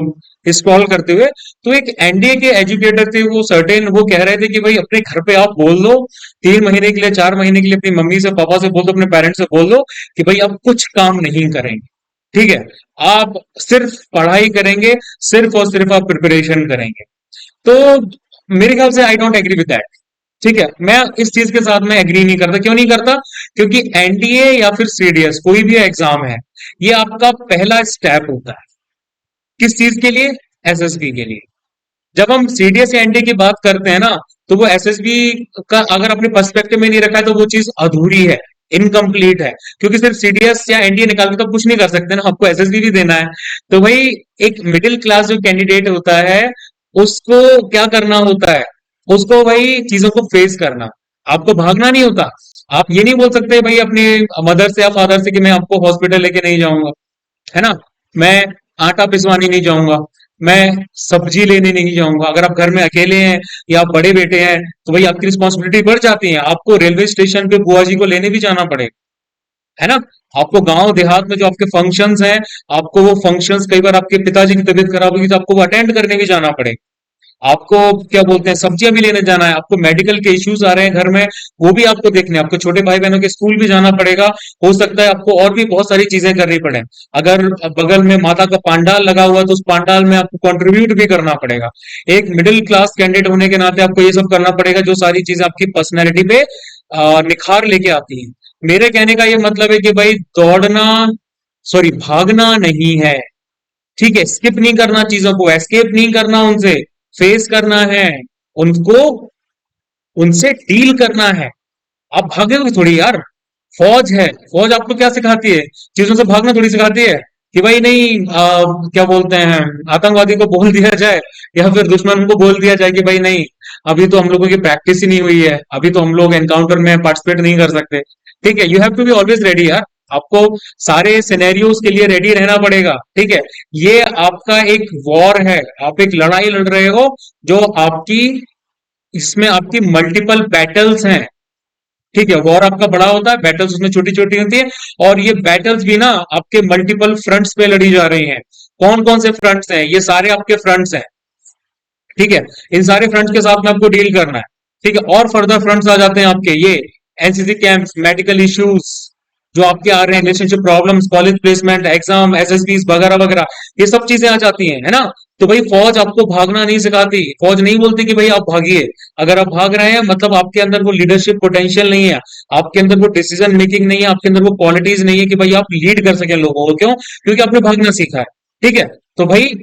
स्क्रॉल करते हुए, तो एक एनडीए के एजुकेटर थे, वो सर्टेन वो कह रहे थे कि भाई अपने घर पे आप बोल दो, 3 महीने के लिए, 4 महीने के लिए अपनी मम्मी से, पापा से बोल दो, अपने पेरेंट्स से बोल दो कि भाई अब कुछ काम नहीं करेंगे, ठीक है, आप सिर्फ पढ़ाई करेंगे, सिर्फ और सिर्फ आप प्रिपरेशन करेंगे। तो मेरे ख्याल से I don't agree with that, ठीक है। मैं इस चीज के साथ में एग्री नहीं करता। क्यों नहीं करता? क्योंकि एनडीए या फिर सीडीएस कोई भी एग्जाम है, ये आपका पहला स्टेप होता है। किस चीज के लिए? एसएसबी के लिए। जब हम सीडीएस या एनडीए की बात करते हैं ना, तो वो एसएसबी का अगर अपने पर्सपेक्टिव में नहीं रखा है तो वो चीज अधूरी है, इनकम्प्लीट है। क्योंकि सिर्फ सीडीएस या एनडीए निकाल के तो कुछ नहीं कर सकते ना, आपको एसएसबी भी देना है। तो भाई एक मिडिल क्लास जो कैंडिडेट होता है, उसको क्या करना होता है, उसको भाई चीजों को फेस करना, आपको भागना नहीं होता। आप ये नहीं बोल सकते भाई अपने मदर से या फादर से कि मैं आपको हॉस्पिटल लेके नहीं जाऊंगा, है ना, मैं आटा पिसवाने नहीं जाऊंगा, मैं सब्जी लेने नहीं जाऊंगा। अगर आप घर में अकेले हैं या आप बड़े बेटे हैं, तो भाई आपकी रिस्पॉन्सिबिलिटी बढ़ जाती है, आपको रेलवे स्टेशन पे बुआ जी को लेने भी जाना पड़ेगा, है ना। आपको गांव देहात में जो आपके फंक्शंस हैं, आपको वो फंक्शंस, कई बार आपके पिताजी की तबीयत खराब होगी तो आपको वो अटेंड करने भी जाना पड़ेगा, आपको क्या बोलते हैं सब्जियां भी लेने जाना है, आपको मेडिकल के इश्यूज आ रहे हैं घर में, वो भी आपको देखने हैं, आपको छोटे भाई बहनों के स्कूल भी जाना पड़ेगा। हो सकता है आपको और भी बहुत सारी चीजें करनी पड़े। अगर बगल में माता का पंडाल लगा हुआ है तो उस पंडाल में आपको कंट्रीब्यूट भी करना पड़ेगा। एक मिडिल क्लास कैंडिडेट होने के नाते आपको ये सब करना पड़ेगा, जो सारी चीजें आपकी पर्सनैलिटी पे निखार लेके आती हैं। मेरे कहने का ये मतलब है कि भाई दौड़ना, सॉरी भागना नहीं है, ठीक है, स्किप नहीं करना, चीजों को एस्केप नहीं करना, उनसे फेस करना है, उनको उनसे डील करना है। आप भागोगे थोड़ी यार। फौज है, फौज आपको क्या सिखाती है? चीजों से भागना थोड़ी सिखाती है कि भाई नहीं क्या बोलते हैं, आतंकवादी को बोल दिया जाए या फिर दुश्मन को बोल दिया जाए कि भाई नहीं, अभी तो हम लोगों की प्रैक्टिस ही नहीं हुई है, अभी तो हम लोग एनकाउंटर में पार्टिसिपेट नहीं कर सकते। ठीक है, you have to be always ready यार। आपको सारे सिनेरियोज के लिए रेडी रहना पड़ेगा। ठीक है, ये आपका एक वॉर है, आप एक लड़ाई लड़ रहे हो, जो आपकी, इसमें आपकी मल्टीपल बैटल्स हैं। ठीक है, वॉर आपका बड़ा होता है, बैटल्स उसमें छोटी छोटी होती है, और ये बैटल्स भी ना आपके मल्टीपल फ्रंट्स पे लड़ी जा रही हैं। कौन कौन से फ्रंट्स हैं? ये सारे आपके फ्रंट्स हैं। ठीक है, इन सारे फ्रंट्स के साथ में आपको डील करना है। ठीक है, और फर्दर फ्रंट्स आ जाते हैं आपके ये एनसीसी कैंप्स, मेडिकल इश्यूज जो आपके आ रहे हैं, relationship problems, college placement, exam, SSB वगैरह वगैरह, ये सब चीजें आ जाती हैं, है ना। तो भाई फौज आपको भागना नहीं सिखाती, फौज नहीं बोलती कि भाई आप भागिए। अगर आप भाग रहे हैं मतलब आपके अंदर वो लीडरशिप पोटेंशियल नहीं है, आपके अंदर वो डिसीजन मेकिंग नहीं है, आपके अंदर वो क्वालिटीज नहीं है कि भाई आप लीड कर सकें लोगों को। क्यों? क्योंकि आपने भागना सीखा है। ठीक है, तो भाई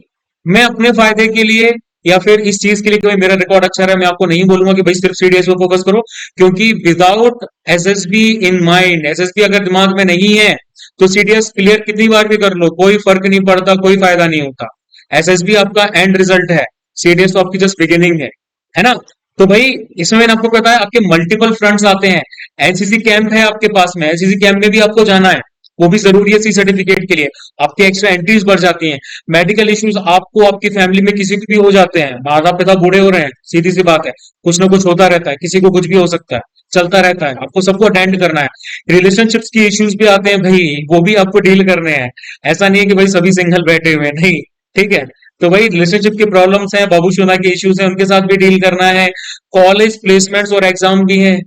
मैं अपने फायदे के लिए या फिर इस चीज के लिए कि भाई मेरा रिकॉर्ड अच्छा रहा, मैं आपको नहीं बोलूंगा कि भाई सिर्फ सीडीएस पे फोकस करो, क्योंकि without SSB in mind, SSB अगर दिमाग में नहीं है तो सीडीएस क्लियर कितनी बार भी कर लो कोई फर्क नहीं पड़ता, कोई फायदा नहीं होता। एसएसबी आपका एंड रिजल्ट है, सीडीएस तो आपकी जस्ट बिगिनिंग है ना। तो भाई इसमें मैंने आपको बताया आपके मल्टीपल फ्रंट्स आते हैं। एनसीसी कैंप है आपके पास में, एनसीसी कैंप में भी आपको जाना है, वो भी जरूरी है सी सर्टिफिकेट के लिए। आपकी एक्स्ट्रा एंट्रीज बढ़ जाती हैं। मेडिकल इश्यूज आपको आपकी फैमिली में किसी को भी हो जाते हैं, माता पिता बूढ़े हो रहे हैं, सीधी सी बात है, कुछ ना कुछ होता रहता है, किसी को कुछ भी हो सकता है, चलता रहता है, आपको सबको अटेंड करना है। रिलेशनशिप्स की इश्यूज भी आते हैं भाई, वो भी आपको डील करने हैं। ऐसा नहीं है कि भाई सभी सिंगल बैठे हुए हैं, नहीं। ठीक है, तो भाई रिलेशनशिप की प्रॉब्लम्स हैं, बाबूशोना के इश्यूज हैं, उनके साथ भी डील करना है। कॉलेज प्लेसमेंट्स और एग्जाम भी है।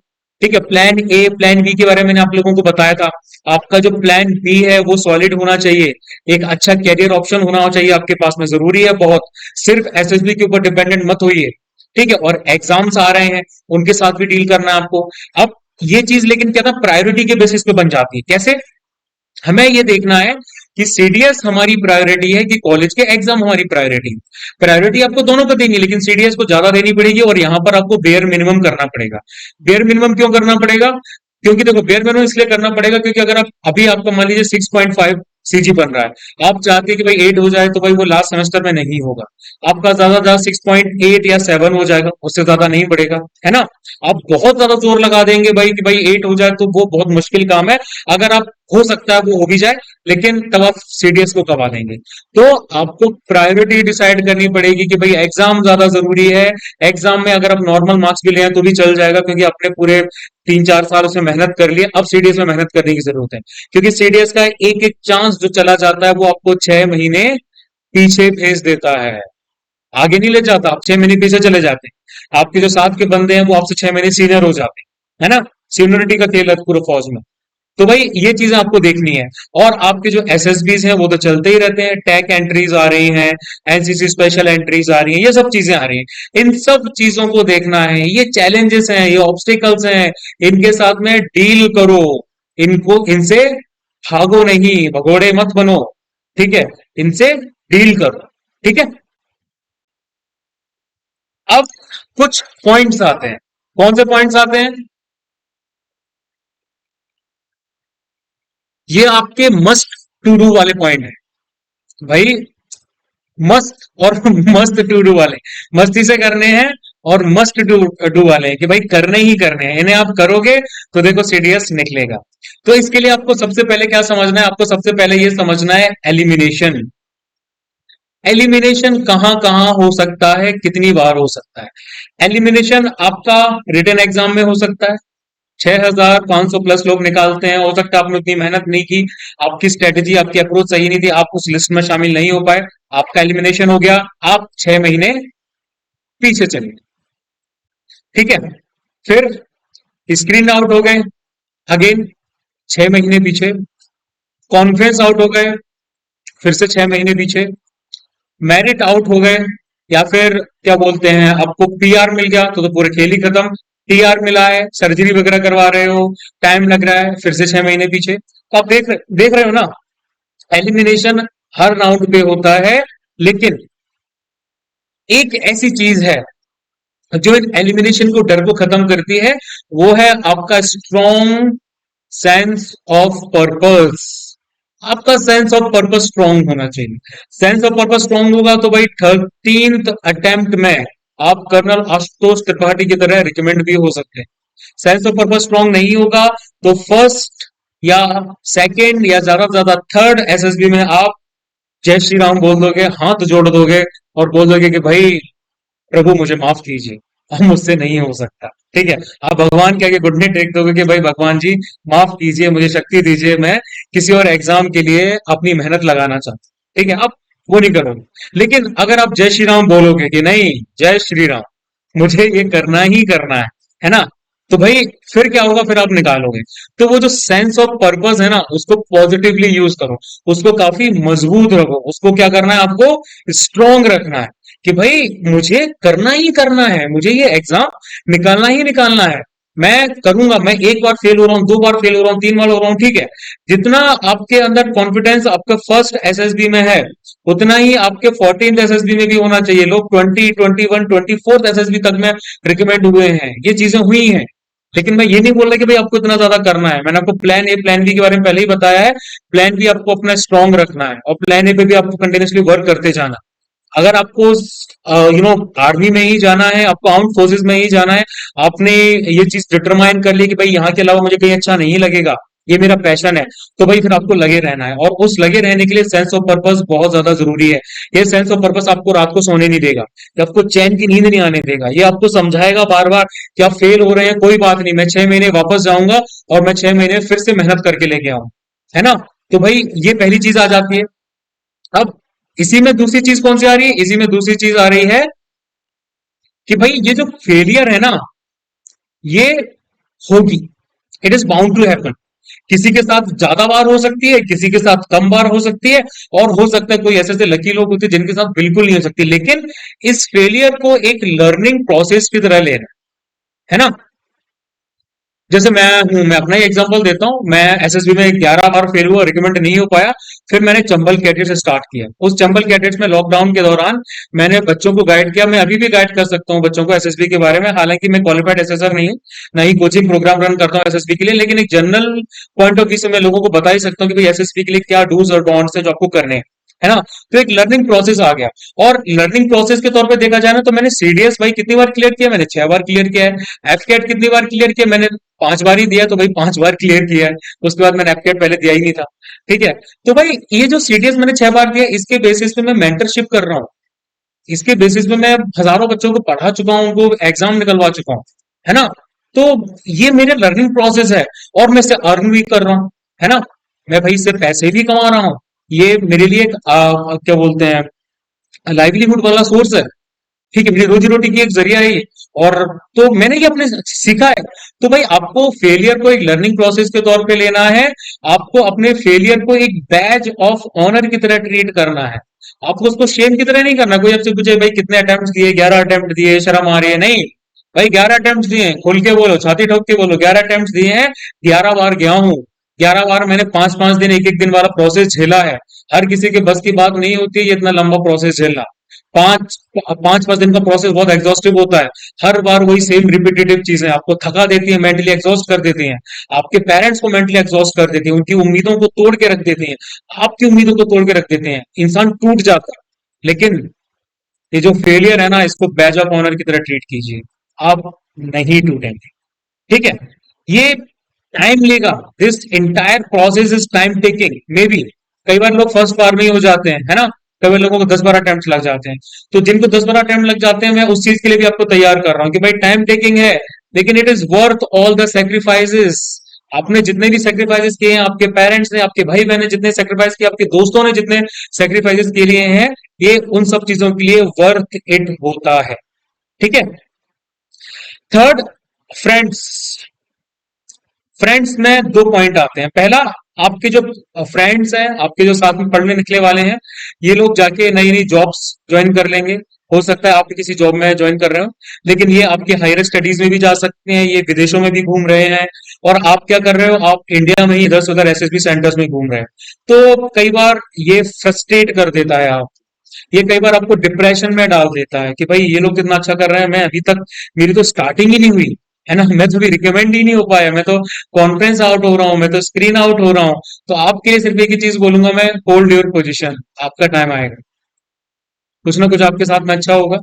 ठीक है, प्लान ए प्लान बी के बारे में मैंने आप लोगों को बताया था। आपका जो प्लान बी है वो सॉलिड होना चाहिए, एक अच्छा कैरियर ऑप्शन होना चाहिए आपके पास में, जरूरी है बहुत। सिर्फ एसएसबी के ऊपर डिपेंडेंट मत होइए। ठीक है, और एग्जाम्स आ रहे हैं, उनके साथ भी डील करना है आपको। अब ये चीज लेकिन क्या था, प्रायोरिटी के बेसिस पे बन जाती है। कैसे? हमें ये देखना है कि सीडीएस हमारी प्रायोरिटी है कि कॉलेज के एग्जाम हमारी प्रायोरिटी। प्रायोरिटी आपको दोनों को देनी है, लेकिन सीडीएस को ज्यादा देनी पड़ेगी, और यहां पर आपको बेयर मिनिमम करना पड़ेगा। बेयर मिनिमम क्यों करना पड़ेगा? क्योंकि देखो बेयर मिनिमम इसलिए करना पड़ेगा क्योंकि अगर आप अभी आपका मान लीजिए 6.5 सीजी बन रहा है, आप चाहते हैं कि भाई 8 हो जाए, तो भाई वो लास्ट सेमेस्टर में नहीं होगा। आपका ज्यादा ज्यादा 6.8 या 7 हो जाएगा, उससे ज्यादा नहीं बढ़ेगा, है ना। आप बहुत ज्यादा जोर लगा देंगे भाई कि भाई 8 हो जाए, तो वो बहुत मुश्किल काम है। अगर आप, हो सकता है वो हो भी जाए, लेकिन तब आप सीडीएस को कमा लेंगे। तो आपको प्रायोरिटी डिसाइड करनी पड़ेगी कि भाई एग्जाम ज्यादा जरूरी है। एग्जाम में अगर आप नॉर्मल मार्क्स भी ले आए तो भी चल जाएगा, क्योंकि आपने पूरे 3-4 साल उसमें मेहनत कर ली है, अब सीडीएस में मेहनत करने की जरूरत है। क्योंकि सीडीएस का एक एक चांस जो चला जाता है वो आपको 6 महीने पीछे भेज देता है, आगे नहीं ले जाता, आप 6 महीने पीछे चले जाते हैं। आपके जो साथ के बंदे हैं वो आपसे 6 महीने सीनियर हो जाते हैं, है ना। सीनियरिटी का खेल है पूरे फौज में। तो भाई ये चीजें आपको देखनी है। और आपके जो एसएसबीज हैं वो तो चलते ही रहते हैं, टैग एंट्रीज आ रही हैं, एनसीसी स्पेशल एंट्रीज आ रही हैं, ये सब चीजें आ रही हैं। इन सब चीजों को देखना है, ये चैलेंजेस हैं, ये ऑब्स्टिकल्स हैं, इनके साथ में डील करो। इनको, इनसे भागो नहीं, भगोड़े मत बनो। ठीक है, इनसे डील करो। ठीक है, अब कुछ पॉइंट्स आते हैं। कौन से पॉइंट्स आते हैं? ये आपके मस्ट टू डू वाले पॉइंट है भाई। मस्त और मस्त टू डू वाले, मस्ती से करने हैं, और मस्ट डू डू वाले हैं कि भाई करने ही करने हैं, इन्हें आप करोगे तो देखो सीडीएस निकलेगा। तो इसके लिए आपको सबसे पहले क्या समझना है? आपको सबसे पहले ये समझना है एलिमिनेशन। एलिमिनेशन कहां कहां हो सकता है, कितनी बार हो सकता है? एलिमिनेशन आपका रिटन एग्जाम में हो सकता है, 6,500 प्लस लोग निकालते हैं, हो सकता है आपने उतनी मेहनत नहीं की, आपकी स्ट्रेटेजी, आपकी अप्रोच सही नहीं थी, आप उस लिस्ट में शामिल नहीं हो पाए, आपका एलिमिनेशन हो गया, आप 6 महीने पीछे चलिए। ठीक है, फिर स्क्रीन आउट हो गए, अगेन 6 महीने पीछे। कॉन्फ्रेंस आउट हो गए, फिर से 6 महीने पीछे। मेरिट आउट हो गए, या फिर क्या बोलते हैं, आपको पीआर मिल गया तो पूरे खेल ही खत्म। टीआर मिला है, सर्जरी वगैरह करवा रहे हो, टाइम लग रहा है, फिर से 6 महीने पीछे। तो आप देख रहे हो ना, एलिमिनेशन हर राउंड पे होता है। लेकिन एक ऐसी चीज है जो इन एलिमिनेशन को, डर को खत्म करती है, वो है आपका स्ट्रॉन्ग सेंस ऑफ पर्पस। आपका सेंस ऑफ पर्पस स्ट्रांग होना चाहिए। सेंस ऑफ पर्पस स्ट्रांग होगा तो भाई 13th अटेम्प्ट में आप कर्नल आशुतोष त्रिपाठी की तरह रिकमेंड भी हो सकते हैं। सेंस ऑफ पर्पस स्ट्रांग नहीं होगा तो फर्स्ट या सेकंड या ज्यादा से ज्यादा थर्ड एसएसबी में आप जय श्री राम बोल दोगे, हाथ जोड़ दोगे और बोल दोगे कि भाई प्रभु मुझे माफ कीजिए, अब मुझसे नहीं हो सकता। ठीक है, आप भगवान के आगे घुटने टेक दोगे कि भाई भगवान जी माफ कीजिए, मुझे शक्ति दीजिए, मैं किसी और एग्जाम के लिए अपनी मेहनत लगाना चाहता हूं। ठीक है, आप वो नहीं करोगे। लेकिन अगर आप जय श्री राम बोलोगे कि नहीं, जय श्री राम, मुझे ये करना ही करना है ना, तो भाई फिर क्या होगा, फिर आप निकालोगे। तो वो जो सेंस ऑफ पर्पस है ना, उसको पॉजिटिवली यूज करो, उसको काफी मजबूत रखो, उसको क्या करना है, आपको स्ट्रोंग रखना है कि भाई मुझे करना ही करना है, मुझे ये एग्जाम निकालना ही निकालना है। मैं करूंगा, मैं एक बार फेल हो रहा हूं, 2 बार फेल हो रहा हूं, 3 बार हो रहा हूं, ठीक है। जितना आपके अंदर कॉन्फिडेंस आपके फर्स्ट एसएसबी में है, उतना ही आपके 14th एसएसबी में भी होना चाहिए। लोग 20, 21, 24th एसएसबी तक में रिकमेंड हुए हैं, ये चीजें हुई हैं। लेकिन मैं ये नहीं बोल रहा कि भाई आपको इतना ज्यादा करना है। मैंने आपको प्लान ए प्लान बी के बारे में पहले ही बताया है। प्लान बी आपको अपना स्ट्रांग रखना है और प्लान ए पे भी आपको कंटिन्यूसली वर्क करते जाना। अगर आपको आर्मी में ही जाना है, आपको आर्म्ड फोर्सेस में ही जाना है, आपने ये चीज डिटरमाइन कर ली कि भाई यहाँ के अलावा मुझे कहीं अच्छा नहीं लगेगा, ये मेरा पैशन है, तो भाई फिर आपको लगे रहना है। और उस लगे रहने के लिए सेंस ऑफ पर्पस बहुत ज्यादा जरूरी है। ये सेंस ऑफ पर्पस आपको रात को सोने नहीं देगा, ये आपको चैन की नींद नहीं आने देगा, ये आपको समझाएगा बार बार कि आप फेल हो रहे हैं, कोई बात नहीं, मैं 6 महीने वापस जाऊंगा और मैं 6 महीने फिर से मेहनत करके लेके आऊं, है ना। तो भाई ये पहली चीज आ जाती है। अब इसी में दूसरी चीज कौन सी आ रही है, इसी में दूसरी चीज आ रही है कि भाई ये जो फेलियर है ना, ये होगी, it is bound to happen. किसी के साथ ज्यादा बार हो सकती है, किसी के साथ कम बार हो सकती है, और हो सकता है कोई ऐसे ऐसे लकी लोग होते हैं जिनके साथ बिल्कुल नहीं हो सकती। लेकिन इस फेलियर को एक लर्निंग प्रोसेस की तरह लेना है ना। जैसे मैं अपना ही एग्जांपल देता हूँ। मैं एसएसबी में 11 बार फेल हुआ, रिकमेंड नहीं हो पाया। फिर मैंने चंबल कैडेट से स्टार्ट किया। उस चंबल कैडेट्स में लॉकडाउन के दौरान मैंने बच्चों को गाइड किया। मैं अभी भी गाइड कर सकता हूँ बच्चों को एसएसबी के बारे में, हालांकि मैं क्वालिफाइड एसेसर नहीं हूँ, ना ही कोचिंग प्रोग्राम रन करता हूँ एसएसबी के लिए। लेकिन एक जनरल पॉइंट ऑफ व्यू से मैं लोगों को बता ही सकता हूँ कि भाई एसएसबी के लिए क्या डूज और डोंट्स है जो आपको करने हैं, है ना। तो एक लर्निंग प्रोसेस आ गया। और लर्निंग प्रोसेस के तौर पे देखा जाए ना, तो मैंने सीडीएस भाई कितनी बार क्लियर किया, मैंने 6 बार क्लियर किया है। एफकेट कितनी बार क्लियर किया, मैंने 5 बार ही दिया, तो भाई 5 बार क्लियर किया है। उसके बाद मैंने एफकेट पहले दिया ही नहीं था। ठीक है, तो भाई ये जो सीडीएस मैंने 6 बार दिया, इसके बेसिस पे मैं मेंटरशिप कर रहा हूँ। इसके बेसिस पे मैं हजारों बच्चों को पढ़ा चुका हूँ, उनको एग्जाम निकलवा चुका हूँ, है ना। तो ये मेरे लर्निंग प्रोसेस है, और मैं इससे अर्न भी कर रहा हूँ, है ना। मैं भाई इससे पैसे भी कमा रहा हूँ। ये मेरे लिए एक क्या बोलते हैं, लाइवलीहुड वाला सोर्स है। ठीक है, मेरी रोजी रोटी की एक जरिया है ये। और तो मैंने ये अपने सीखा है। तो भाई आपको फेलियर को एक लर्निंग प्रोसेस के तौर पे लेना है। आपको अपने फेलियर को एक बैज ऑफ ऑनर की तरह ट्रीट करना है। आपको उसको शेम की तरह नहीं करना। कोई आपसे पूछे भाई कितने अटेम्प्ट दिए, 11 अटेम्प्ट दिए, शर्म आ रही है, नहीं भाई 11 अटेम्प्ट दिए हैं, खोल के बोलो, छाती ठोक के बोलो, 11 अटेम्प्ट दिए हैं, 11 बार गया हूं। 11 बार मैंने 5-5 दिन, एक एक दिन वाला प्रोसेस झेला है। हर किसी के बस की बात नहीं होती ये इतना लंबा प्रोसेस झेलना। 5-5 दिन का प्रोसेस बहुत एग्जॉस्टिव होता है। हर बार वही सेम रिपीटेटिव चीजें आपको थका देती है, मेंटली एग्जॉस्ट कर देती हैं। आपके पेरेंट्स को मेंटली एग्जॉस्ट कर देती हैं, उनकी उम्मीदों को तोड़ के रख देती हैं, आपकी उम्मीदों को तोड़ के रख देते हैं, इंसान टूट जाता है। लेकिन ये जो फेलियर है ना, इसको बैज ऑफ ऑनर की तरह ट्रीट कीजिए, आप नहीं टूटेंगे। ठीक है, ये टाइम लेगा। This entire process is time taking, may be कई बार लोग फर्स्ट बार में ही हो जाते हैं, है ना। कई बार लोगों को 10 बार अटेम्प्ट लग जाते हैं। तो जिनको 10 बार अटेम्प्ट लग जाते हैं, मैं उस चीज के लिए भी आपको तैयार कर रहा हूँ कि भाई टाइम टेकिंग है, लेकिन it is worth all the sacrifices. आपने जितने भी सेक्रीफाइसेस किए हैं, आपके पेरेंट्स ने, आपके भाई बहन ने जितने सेक्रीफाइस किए, आपके दोस्तों ने जितने सेक्रीफाइसेस के लिए हैं, ये उन सब चीजों के लिए वर्थ इट होता है। ठीक है। Third, friends. फ्रेंड्स में दो पॉइंट आते हैं। पहला, आपके जो फ्रेंड्स हैं, आपके जो साथ में पढ़ने निकले वाले हैं, ये लोग जाके नई नई जॉब्स ज्वाइन कर लेंगे। हो सकता है आप किसी जॉब में ज्वाइन कर रहे हो, लेकिन ये आपकी हायर स्टडीज में भी जा सकते हैं, ये विदेशों में भी घूम रहे हैं। और आप क्या कर रहे हो, आप इंडिया में ही इधर से उधर एसएसबी सेंटर्स में घूम रहे हैं। तो कई बार ये फ्रस्ट्रेट कर देता है आप, ये कई बार आपको डिप्रेशन में डाल देता है कि भाई ये लोग कितना अच्छा कर रहे हैं, मैं अभी तक, मेरी तो स्टार्टिंग ही नहीं हुई है ना, मैं तो अभी रिकमेंड ही नहीं हो पाया, मैं तो कॉन्फ्रेंस आउट हो रहा हूँ, मैं तो स्क्रीन आउट हो रहा हूँ। तो आपके लिए सिर्फ एक ही चीज बोलूंगा मैं, होल्ड योर पोजीशन, आपका टाइम आएगा, कुछ ना कुछ आपके साथ में अच्छा होगा,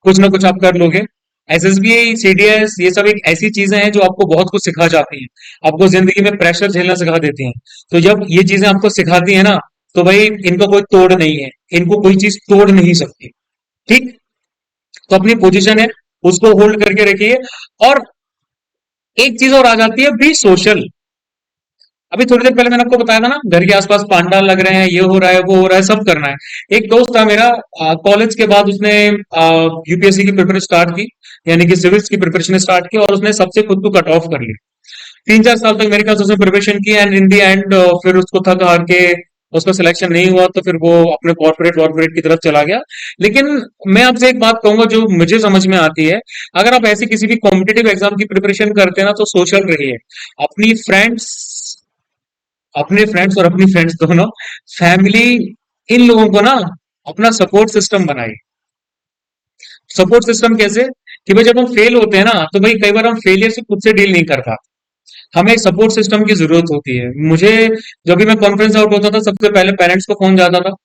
कुछ ना कुछ आप कर लोगे। एसएसबी, सीडीएस, ये सब एक ऐसी चीजें हैं जो आपको बहुत कुछ सिखा जाती हैं, आपको जिंदगी में प्रेशर झेलना सिखा देती हैं। तो जब ये चीजें आपको सिखाती है ना, तो भाई इनका कोई तोड़ नहीं है, इनको कोई चीज तोड़ नहीं सकती। ठीक। तो अपनी पोजीशन है, उसको होल्ड करके रखिए। और एक चीज और आ जाती है, बी सोशल। अभी थोड़ी देर पहले मैंने आपको बताया था ना, घर के आसपास पांडाल लग रहे हैं, ये हो रहा है, वो हो रहा है, सब करना है। एक दोस्त था मेरा, कॉलेज के बाद उसने यूपीएससी की प्रिपरेशन स्टार्ट की, यानी कि सिविल्स की प्रिपरेशन स्टार्ट की, और उसने सबसे खुद को कट ऑफ कर लिया। 3-4 साल तक मेरे ख्याल से उसने प्रिपरेशन की, एंड इन दी एंड फिर उसको थक हार के उसका सिलेक्शन नहीं हुआ, तो फिर वो अपने कॉर्पोरेट वॉर्पोरेट की तरफ चला गया। लेकिन मैं आपसे एक बात कहूंगा जो मुझे समझ में आती है, अगर आप ऐसी किसी भी कॉम्पिटेटिव एग्जाम की प्रिपरेशन करते हैं ना, तो सोशल रहिए। अपनी फ्रेंड्स अपने फ्रेंड्स और अपनी फ्रेंड्स दोनों, फैमिली, इन लोगों को ना अपना सपोर्ट सिस्टम बनाइए। सपोर्ट सिस्टम कैसे, कि भाई जब हम फेल होते हैं ना, तो भाई कई बार हम फेलियर से खुद से डील नहीं कर पाते, हमें एक सपोर्ट सिस्टम की जरूरत होती है। मुझे, जब भी मैं कॉन्फ्रेंस आउट होता था, सबसे पहले पेरेंट्स को फोन जाता था,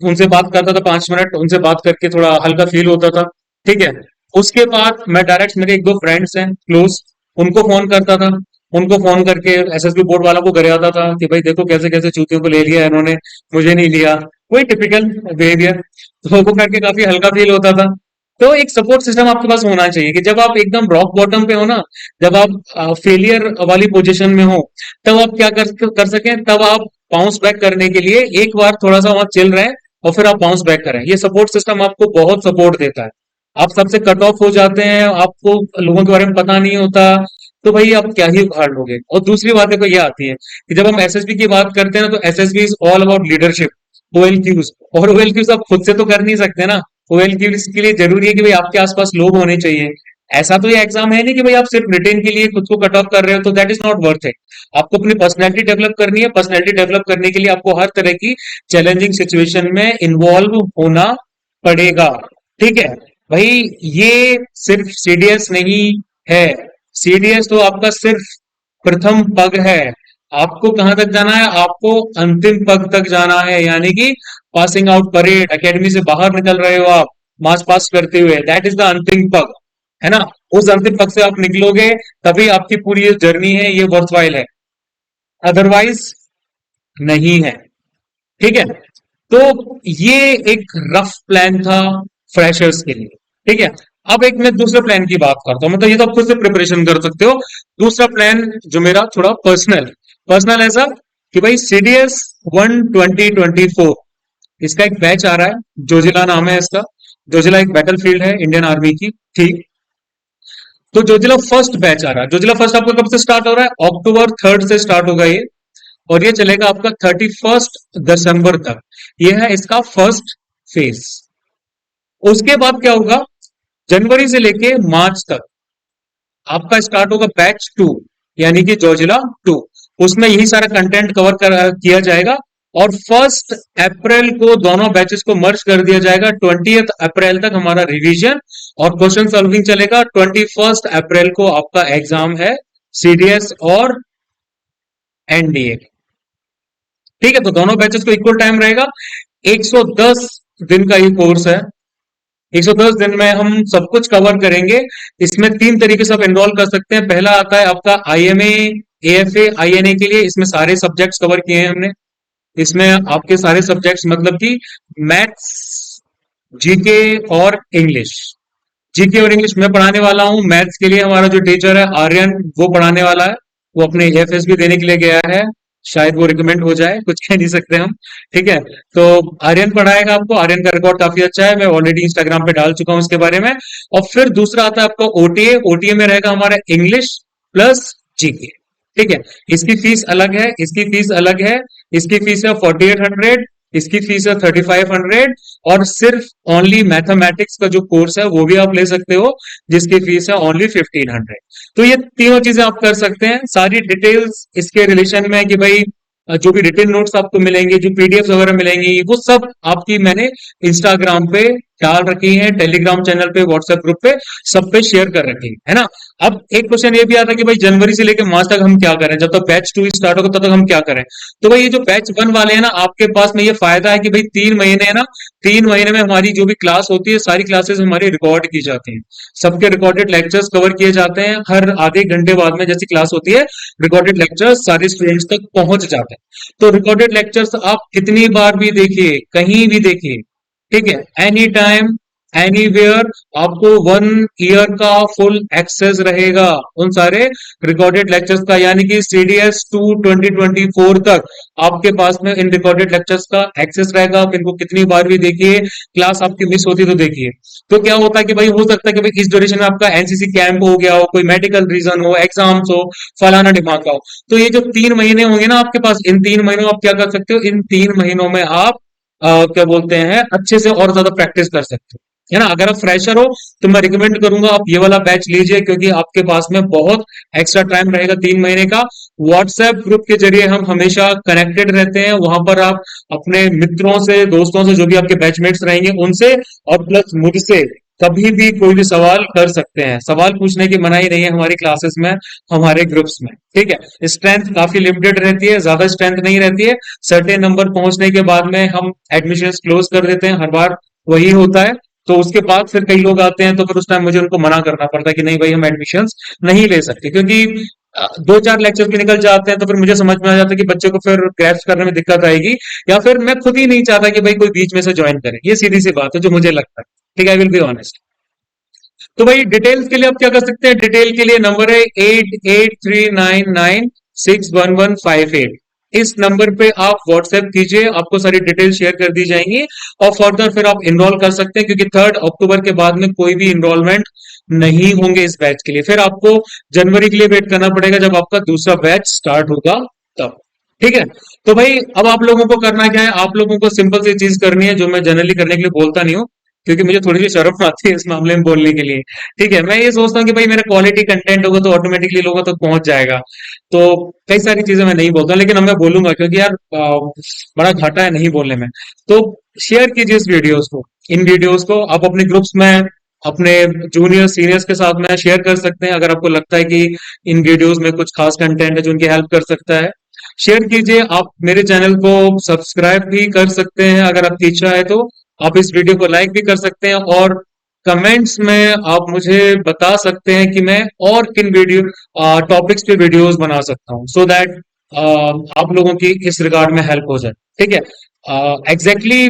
उनसे बात करता था 5 मिनट, उनसे बात करके थोड़ा हल्का फील होता था। ठीक है। उसके बाद मैं डायरेक्ट, मेरे एक दो फ्रेंड्स हैं क्लोज, उनको फोन करता था। उनको फोन करके एसएसबी बोर्ड वाला को घर आता था कि भाई देखो कैसे कैसे चूतियों को ले लिया है इन्होंने, मुझे नहीं लिया। वही टिपिकल बिहेवियर। तो वो करके काफी हल्का फील होता था। तो एक सपोर्ट सिस्टम आपके पास होना चाहिए कि जब आप एकदम रॉक बॉटम पे हो ना, जब आप फेलियर वाली पोजीशन में हो, तब आप क्या कर सकें, तब आप बाउंस बैक करने के लिए एक बार थोड़ा सा वहां चिल रहे हैं, और फिर आप बाउंस बैक करें। ये सपोर्ट सिस्टम आपको बहुत सपोर्ट देता है। आप सबसे कट ऑफ हो जाते हैं, आपको लोगों के बारे में पता नहीं होता, तो भाई आप क्या ही उखाड़ लोगे। और दूसरी बात देखो ये आती है कि जब हम एसएसबी की बात करते हैं ना, तो SSB is all about leadership. OLQs, और ओएलक्यूज आप खुद से तो कर नहीं सकते ना, ओएलक्यूज के लिए जरूरी है कि भाई आपके आसपास लोग होने चाहिए। ऐसा तो ये एग्जाम है नहीं कि भाई आप सिर्फ रिटेन के लिए खुद को कट ऑफ कर रहे हो, तो that is not worth it. आपको अपनी पर्सनैलिटी डेवलप करनी है, पर्सनैलिटी डेवलप करने के लिए आपको हर तरह की चैलेंजिंग सिचुएशन में इन्वॉल्व होना पड़ेगा। ठीक है भाई, ये सिर्फ सीडीएस नहीं है। सीडीएस तो आपका सिर्फ प्रथम पग है। आपको कहां तक जाना है, आपको अंतिम पग तक जाना है, यानी कि पासिंग आउट परेड, एकेडमी से बाहर निकल रहे हो आप, मार्च पास करते हुए, दैट इज द अंतिम पग, है ना। उस अंतिम पग से आप निकलोगे, तभी आपकी पूरी ये जर्नी है, ये वर्थवाइल है, अदरवाइज नहीं है। ठीक है। तो ये एक रफ प्लान था फ्रेशर्स के लिए। ठीक है। अब एक मैं दूसरे प्लान की बात करता हूं, मतलब ये तो आप खुद से प्रिपरेशन कर सकते हो। दूसरा प्लान जो मेरा थोड़ा पर्सनल पर्सनल ऐसा, कि भाई सीडीएस 1 2024, इसका एक बैच आ रहा है, जोजिला नाम है इसका। जोजिला एक बैटल फील्ड है इंडियन आर्मी की। ठीक। तो जोजिला फर्स्ट बैच आ रहा है। जोजिला फर्स्ट आपका कब से स्टार्ट हो रहा है, October 3 से स्टार्ट होगा ये, और ये चलेगा आपका 31 दिसंबर तक। ये है इसका फर्स्ट फेज। उसके बाद क्या होगा, जनवरी से लेके मार्च तक आपका स्टार्ट होगा बैच 2, यानी कि जोजिला 2। उसमें यही सारा कंटेंट किया जाएगा, और 1 अप्रैल को दोनों बैचेस को मर्ज कर दिया जाएगा। 20 अप्रैल तक हमारा रिवीजन और क्वेश्चन सॉल्विंग चलेगा। 21 अप्रैल को आपका एग्जाम है, सीडीएस और एनडीए। ठीक है। तो दोनों बैचेस को इक्वल टाइम रहेगा। 110 दिन का ये कोर्स है। 110 दिन में हम सब कुछ कवर करेंगे। इसमें 3 तरीके से आप एनरोल कर सकते हैं। पहला आता है आपका आईएमए, एएफए, आईएनए के लिए। इसमें सारे सब्जेक्ट्स कवर किए हैं हमने। इसमें आपके सारे सब्जेक्ट्स, मतलब कि मैथ्स, जीके और इंग्लिश। जीके और इंग्लिश मैं पढ़ाने वाला हूँ। मैथ्स के लिए हमारा जो टीचर है आर्यन, वो पढ़ाने वाला है, वो अपने एएफएस भी देने के लिए गया है। शायद वो रिकमेंड हो जाए, कुछ कह नहीं सकते हम। ठीक है, तो आर्यन पढ़ाएगा आपको, आर्यन का रिकॉर्ड काफी अच्छा है, मैं ऑलरेडी इंस्टाग्राम पे डाल चुका हूं इसके बारे में। और फिर दूसरा आता है आपका ओटीए, ओटीए में रहेगा हमारा इंग्लिश प्लस जीके। ठीक है, इसकी फीस अलग है, इसकी फीस अलग है। इसकी फीस है 4800, इसकी फीस है 3500। और सिर्फ ओनली मैथमेटिक्स का जो कोर्स है वो भी आप ले सकते हो, जिसकी फीस है ओनली 1500। तो ये तीनों चीजें आप कर सकते हैं। सारी डिटेल्स इसके रिलेशन में है कि भाई जो भी रिटन नोट्स आपको मिलेंगे, जो पीडीएफ वगैरह मिलेंगी, वो सब आपकी मैंने इंस्टाग्राम पे डाल रखी है, टेलीग्राम चैनल पे, व्हाट्सएप ग्रुप पे, सब पे शेयर कर रखी है ना। अब एक क्वेश्चन ये भी आता है कि भाई जनवरी से लेकर मार्च तक हम क्या करें, जब तक बैच 2 स्टार्ट होगा तब तक हम क्या करें। तो भाई ये जो बैच 1 वाले हैं ना, आपके पास में ये फायदा है कि भाई 3 महीने है ना, 3 महीने में हमारी जो भी क्लास होती है, सारी क्लासेस हमारी रिकॉर्ड की जाती हैं। सबके रिकॉर्डेड लेक्चर्स कवर किए जाते हैं, हर आधे घंटे बाद में जैसी क्लास होती है, रिकॉर्डेड लेक्चर्स सारे स्टूडेंट्स तक पहुंच जाते हैं। तो रिकॉर्डेड लेक्चर्स आप कितनी बार भी देखिए, कहीं भी देखिए, ठीक है, एनी टाइम एनीवेयर, आपको 1 ईयर का फुल एक्सेस रहेगा उन सारे रिकॉर्डेड लेक्चर्स का, यानी कि सीडीएस 2 2024 तक आपके पास में इन रिकॉर्डेड लेक्चर्स का एक्सेस रहेगा। आप इनको कितनी बार भी देखिए, क्लास आपकी मिस होती तो देखिए। तो क्या होता है कि भाई हो सकता है कि भाई इस ड्यूरेशन में आपका एनसीसी कैंप हो गया हो, कोई मेडिकल रीजन हो, एग्जाम्स हो, फलाना ढिमाका हो। तो ये जो 3 महीने होंगे ना आपके पास, इन 3 महीनों में आप क्या कर सकते हो, इन 3 महीनों में आप क्या बोलते हैं, अच्छे से और ज्यादा प्रैक्टिस कर सकते हो, है ना। अगर आप फ्रेशर हो तो मैं रिकमेंड करूंगा आप ये वाला बैच लीजिए, क्योंकि आपके पास में बहुत एक्स्ट्रा टाइम रहेगा 3 महीने का। व्हाट्सएप ग्रुप के जरिए हम हमेशा कनेक्टेड रहते हैं, वहां पर आप अपने मित्रों से, दोस्तों से, जो भी आपके बैचमेट्स रहेंगे उनसे, और प्लस मुझसे कभी भी कोई भी सवाल कर सकते हैं। सवाल पूछने की मनाही नहीं है हमारी क्लासेस में, हमारे ग्रुप्स में। ठीक है, स्ट्रेंथ काफी लिमिटेड रहती है, ज्यादा स्ट्रेंथ नहीं रहती है। सर्टेन नंबर पहुंचने के बाद में हम एडमिशन क्लोज कर देते हैं, हर बार वही होता है। तो उसके बाद फिर कई लोग आते हैं, तो फिर उस टाइम मुझे उनको मना करना पड़ता है कि नहीं भाई हम एडमिशन नहीं ले सकते, क्योंकि 2-4 लेक्चर के निकल जाते हैं, तो फिर मुझे समझ में आ जाता है कि बच्चे को फिर ग्रैस्प करने में दिक्कत आएगी, या फिर मैं खुद ही नहीं चाहता कि भाई कोई बीच में से ज्वाइन करे। ये सीधी सी बात है जो मुझे लगता है। ठीक है, आई विल बी ऑनेस्ट। तो भाई डिटेल्स के लिए आप क्या कर सकते हैं, डिटेल के लिए नंबर है 8839961158। इस नंबर पे आप व्हाट्सएप कीजिए, आपको सारी डिटेल शेयर कर दी जाएंगी। और फर्दर फिर आप इनरोल कर सकते हैं, क्योंकि 3 अक्टूबर के बाद में कोई भी इनरोलमेंट नहीं होंगे इस बैच के लिए। फिर आपको जनवरी के लिए वेट करना पड़ेगा, जब आपका दूसरा बैच स्टार्ट होगा तब। ठीक है, तो भाई अब आप लोगों को करना क्या है, आप लोगों को सिंपल सी चीज करनी है, जो मैं जनरली करने के लिए बोलता नहीं हूँ, क्योंकि मुझे थोड़ी सी शर्म आती है इस मामले में बोलने के लिए। ठीक है, मैं ये सोचता हूँ कि भाई मेरा क्वालिटी कंटेंट होगा तो ऑटोमेटिकली लोगों तक पहुंच जाएगा। तो कई सारी चीजें मैं नहीं बोलता, लेकिन अब मैं बोलूंगा, क्योंकि यार बड़ा घाटा है नहीं बोलने में। तो शेयर कीजिए इस वीडियोस को, इन वीडियोस को आप अपने ग्रुप्स में, अपने जूनियर सीनियर्स के साथ में शेयर कर सकते हैं, अगर आपको लगता है कि इन वीडियोस में कुछ खास कंटेंट है जो उनकी हेल्प कर सकता है। शेयर कीजिए, आप मेरे चैनल को सब्सक्राइब भी कर सकते हैं अगर आपकी इच्छा है तो। आप इस वीडियो को लाइक भी कर सकते हैं, और कमेंट्स में आप मुझे बता सकते हैं कि मैं और किन वीडियो टॉपिक्स पे वीडियोस बना सकता हूं, सो दैट आप लोगों की इस रिगार्ड में हेल्प हो जाए। ठीक है, एग्जैक्टली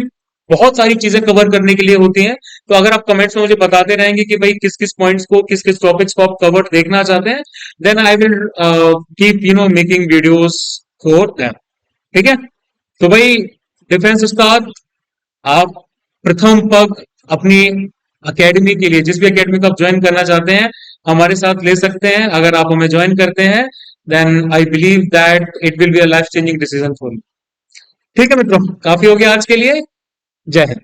बहुत सारी चीजें कवर करने के लिए होती हैं। तो अगर आप कमेंट्स में मुझे बताते रहेंगे कि भाई किस किस पॉइंट्स को, किस किस टॉपिक्स को आप कवर देखना चाहते हैं, then I will keep making videos for them. ठीक है, तो भाई डिफेंस उस्ताद, आप प्रथम पग अपनी एकेडमी के लिए, जिस भी एकेडमी को आप ज्वाइन करना चाहते हैं, हमारे साथ ले सकते हैं। अगर आप हमें ज्वाइन करते हैं, then I believe that it will be a life changing decision for you. ठीक है मित्रों, काफी हो गया आज के लिए। जय हिंद।